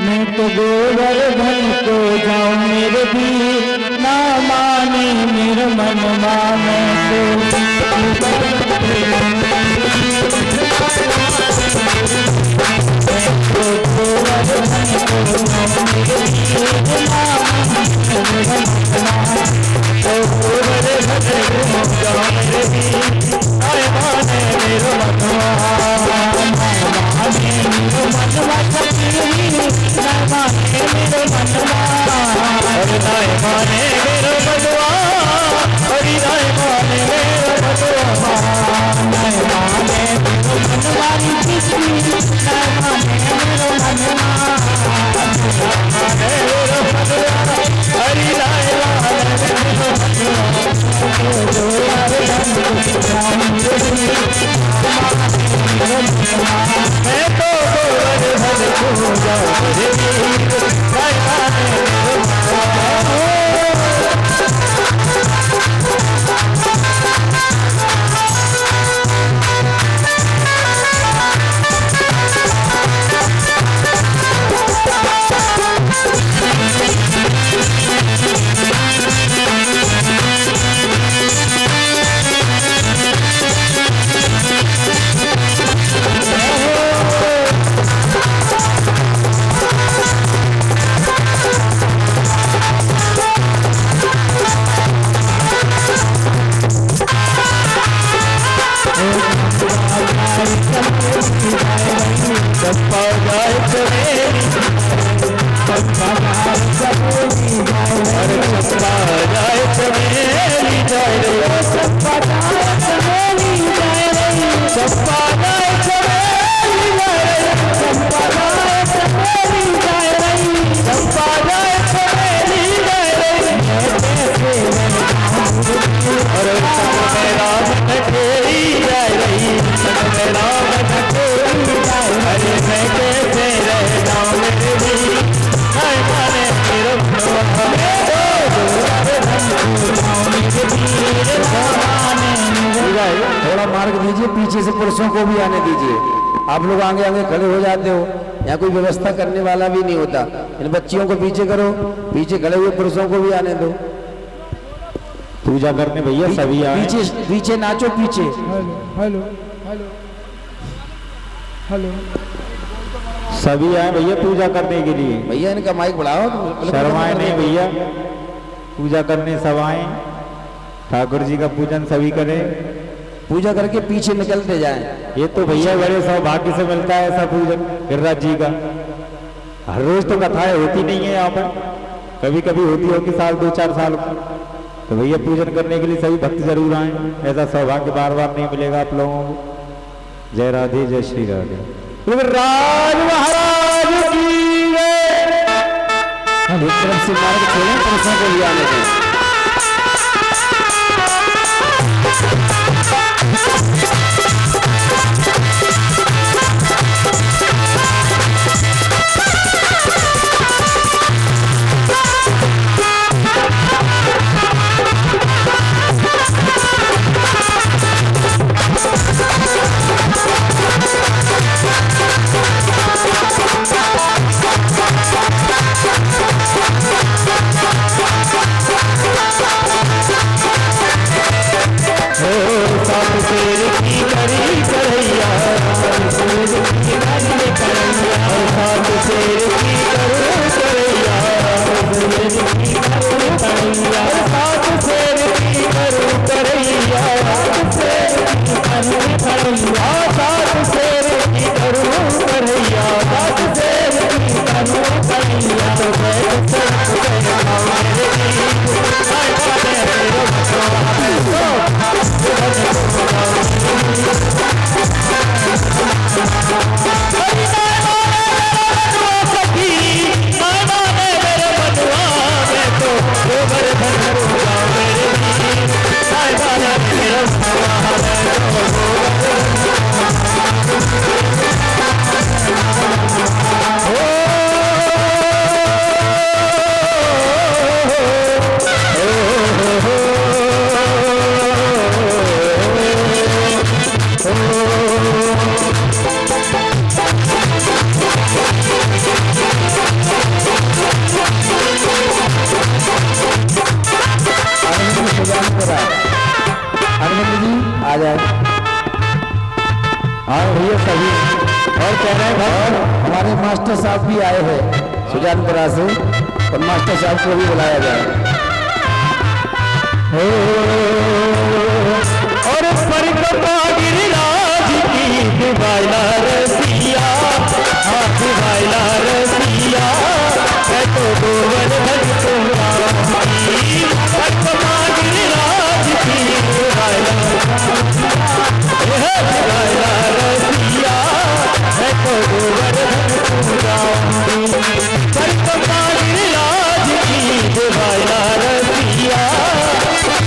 मैं तो गोबर धन को जाऊं मेरे वीर ना माने मेरे मन माने रे चंपा जाए चमेली जाए रे चंपा जाए चमेली जाए रे चंपा जाए चमेली जाए रे चंपा जाए चमेली जाए रे अरे संग मेरा ठठेरी जाए रही संग मेरा ठठेरी जाए अरे मैं कैसे रह जाऊं मेरे भी हाय माने थोड़ा मार्ग दीजिए, पीछे से पुरुषों को भी आने दीजिए। आप लोग आगे आगे खड़े हो जाते हो, यहाँ कोई व्यवस्था करने वाला भी नहीं होता। इन बच्चियों को पीछे करो, पीछे खड़े हुए पुरुषों को भी आने दो। पूजा करने भैया सभी आए। पीछे पीछे नाचो, पीछे। हेलो हेलो हेलो सभी आए भैया पूजा करने के लिए। भैया इनका माइक बढ़ाओ। शर्माए नहीं भैया, पूजा करने सब आए। ठाकुर जी का पूजन सभी करें, पूजा करके पीछे निकलते जाएं। ये तो भैया बड़े सौभाग्य से मिलता है ऐसा पूजन गिरिराज जी का। हर रोज तो कथाएं होती नहीं है यहाँ पर, कभी कभी होती होगी साल 2-4 साल में। तो भैया पूजन करने के लिए सभी भक्त जरूर आए, ऐसा सौभाग्य बार बार नहीं मिलेगा आप लोगों को। जय राधे, जय श्री राधे। राज महाराज की जय। एक तरफ से मार्ग छोड़ें, पुरुषों को भी आने दें। आ जाए। हाँ भैया सभी और कह रहे हैं और हमारे मास्टर साहब भी आए हैं सुजानपुरा से, और मास्टर साहब को भी बुलाया जाए। और परिक्रमा गिरिराज की दिवाला रसिया, हाँ दिवाला रसिया है तो गोवर्धन तुम्हारा। परिक्रमा गिरिराज की दिवाला रसिया है तो गोवर्धन तुम्हारा। परिक्रमा गिरिराज की दिवाला रसिया,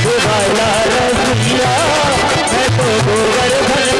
दिवाला रसिया है तो गोवर्धन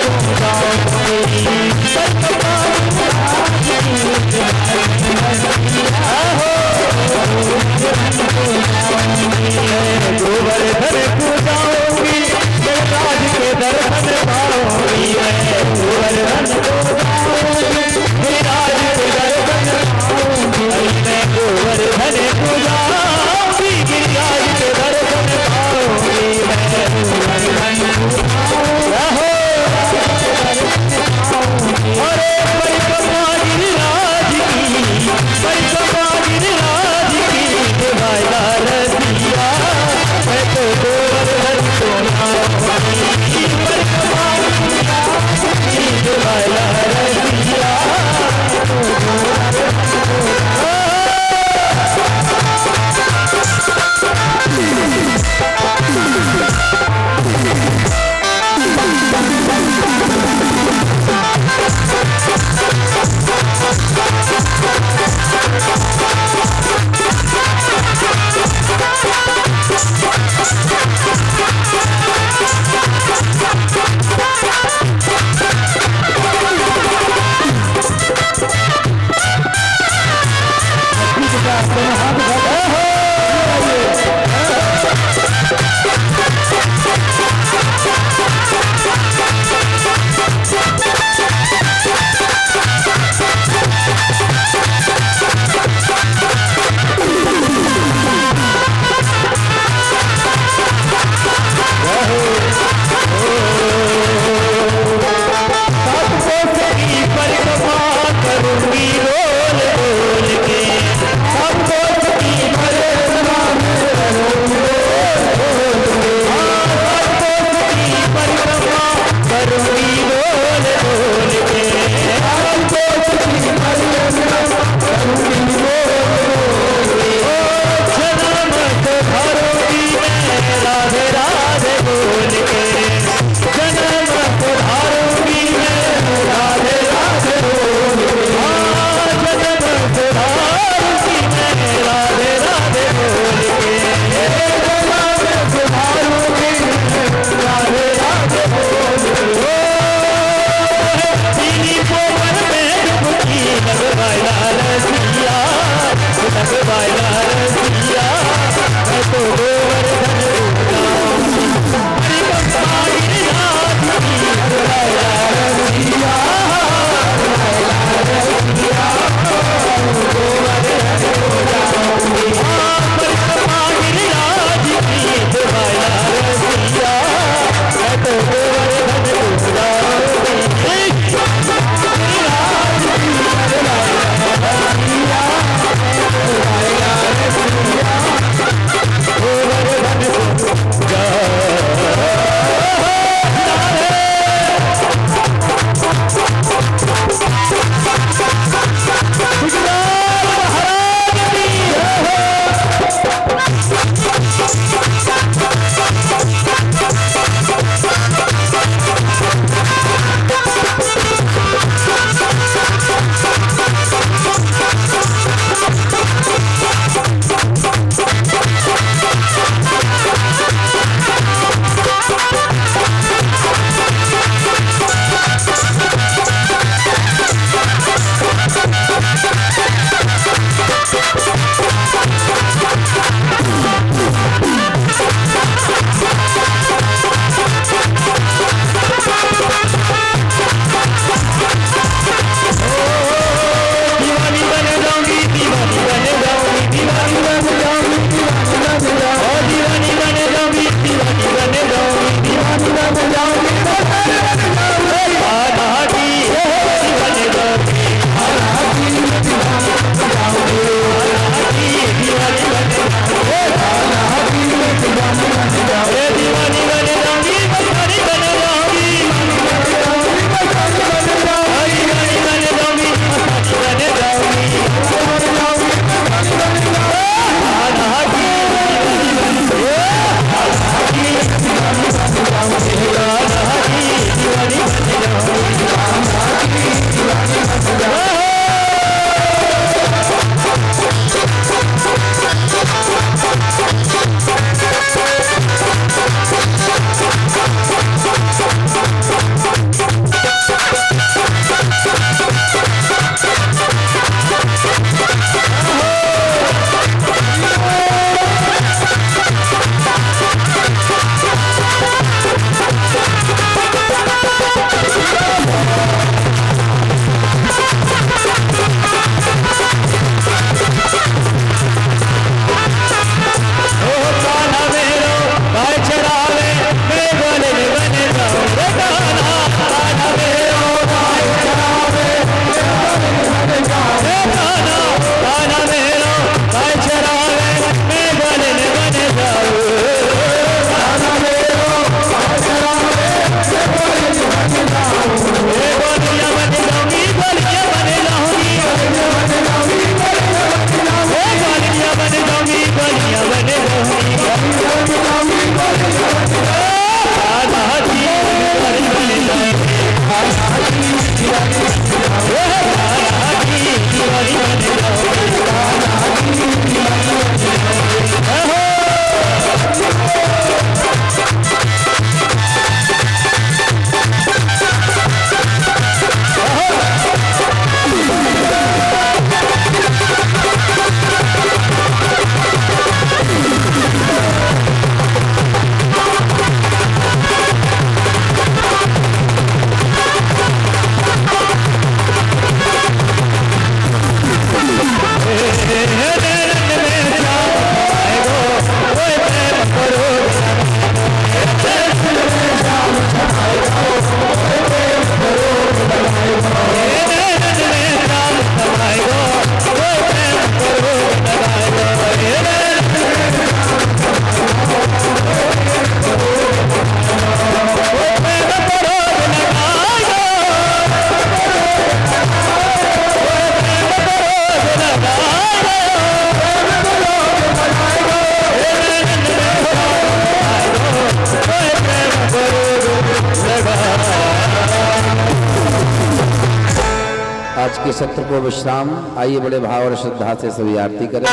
आज के सत्र को विश्राम। आइए बड़े भाव और श्रद्धा से सभी आरती करें।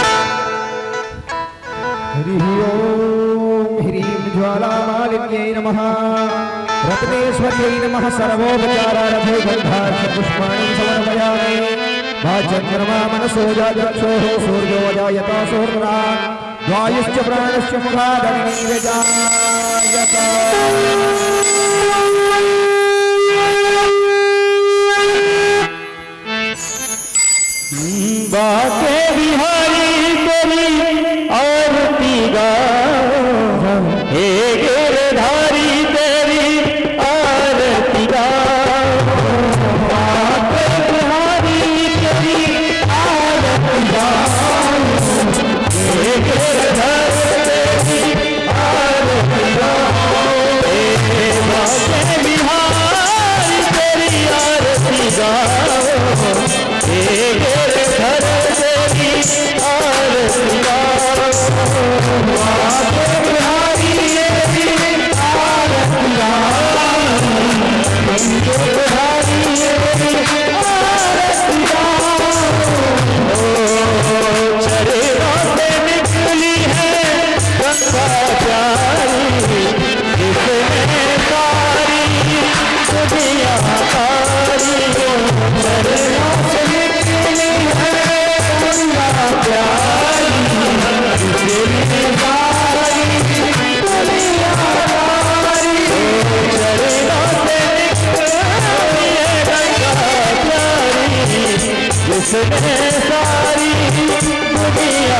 हरि ओम ह्रीं ज्वालामालिन्यै नमः रत्नेश्वर्यै नमः सर्वोपचारारभे गन्धार्थ पुष्पाणि समर्पयामि भाचन्द्रमा मनसो जाचक्षोः सूर्यो जायता सुहृदा वायुश्च प्राणश्च मुखादग्निः जायत बाके बिहारी तेरी आरती गाओ, हे गिरधारी तेरी आरती गाओ। बाके बिहारी तेरी आरती गाओ, हे गिरधारी तेरी आरती गाओ। हे बाके बिहारी तेरी आरती गाओ, हे सारी दुनिया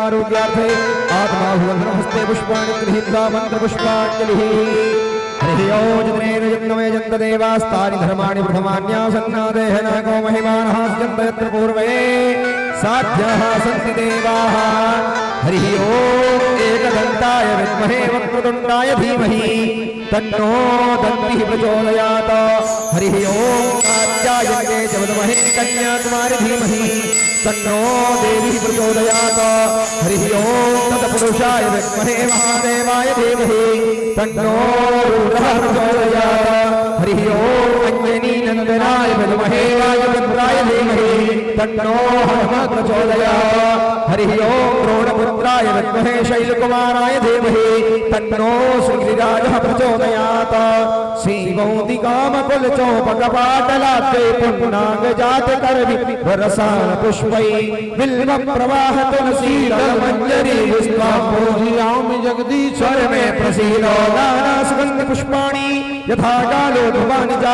आरोग्यार्थे आत्माभिवन्दनहस्ते पुष्पाणि गृहीत्वा मन्त्रपुष्पाञ्जलिः हरिः ओं जनेन यज्ञमे जन्तदेवास्तानि धर्माणि प्रथमान्यासन्नादेह नाको महिमानः सन्त यत्र पूर्वे साध्यः सन्ति देवाः हरिः ओं एकदन्ताय विद्महे वक्रतुण्डाय धीमहि तन्नो दन्तिः प्रचोदयात् हरिः ओं कात्यायने च विद्महे कन्याकुमारी धीमहि तन्नो देवी प्रचोदयात् हरिः ओं तत्पुरुषाय विद्महे महादेवाय धीमहि तन्नो रुद्रः प्रचोदयात् हरिः ओं अंजनी नन्दनाय विद्महे वायुपुत्राय धीमहि तन्नो हनुमत् प्रचोदयात् हरिः ओं द्रोणपुत्राय विद्महे शैलकुमाराय धीमहि तन्नो श्रीगिरिराजः प्रचोदयात् श्रीमौक्तिकामकुलचौपकपाटलाब्धे पुण्णाङ्गजातकर्वि वरसान् पुष्पै बिल्वप्रवाह तुलसीदलमञ्जरी विस्ताम्भोधियामि जगदीश्वर मे प्रसीदो नानासुगन्धपुष्पाणि यथा कालो ध्रुवाणि च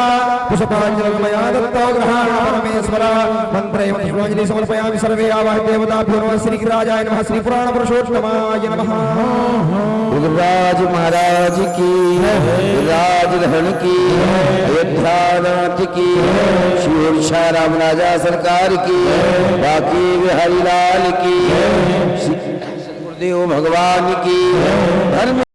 पुष्पाञ्जलिर्मया दत्तो गृहाण परमेश्वर मन्त्रैव पुष्पाञ्जलि समर्पयामि सर्वे आवाहय देवताभ्यो नमः श्रीगिरिराजाय नमः श्रीपुराणपुरुषोत्तमाय नमः। गुरुराज महाराज की, राजधन की, अयोध्यानाथ की, श्री उड़ीसा राम राजा सरकार की, बाकी बिहारी लाल की, गुरुदेव भगवान की, धर्म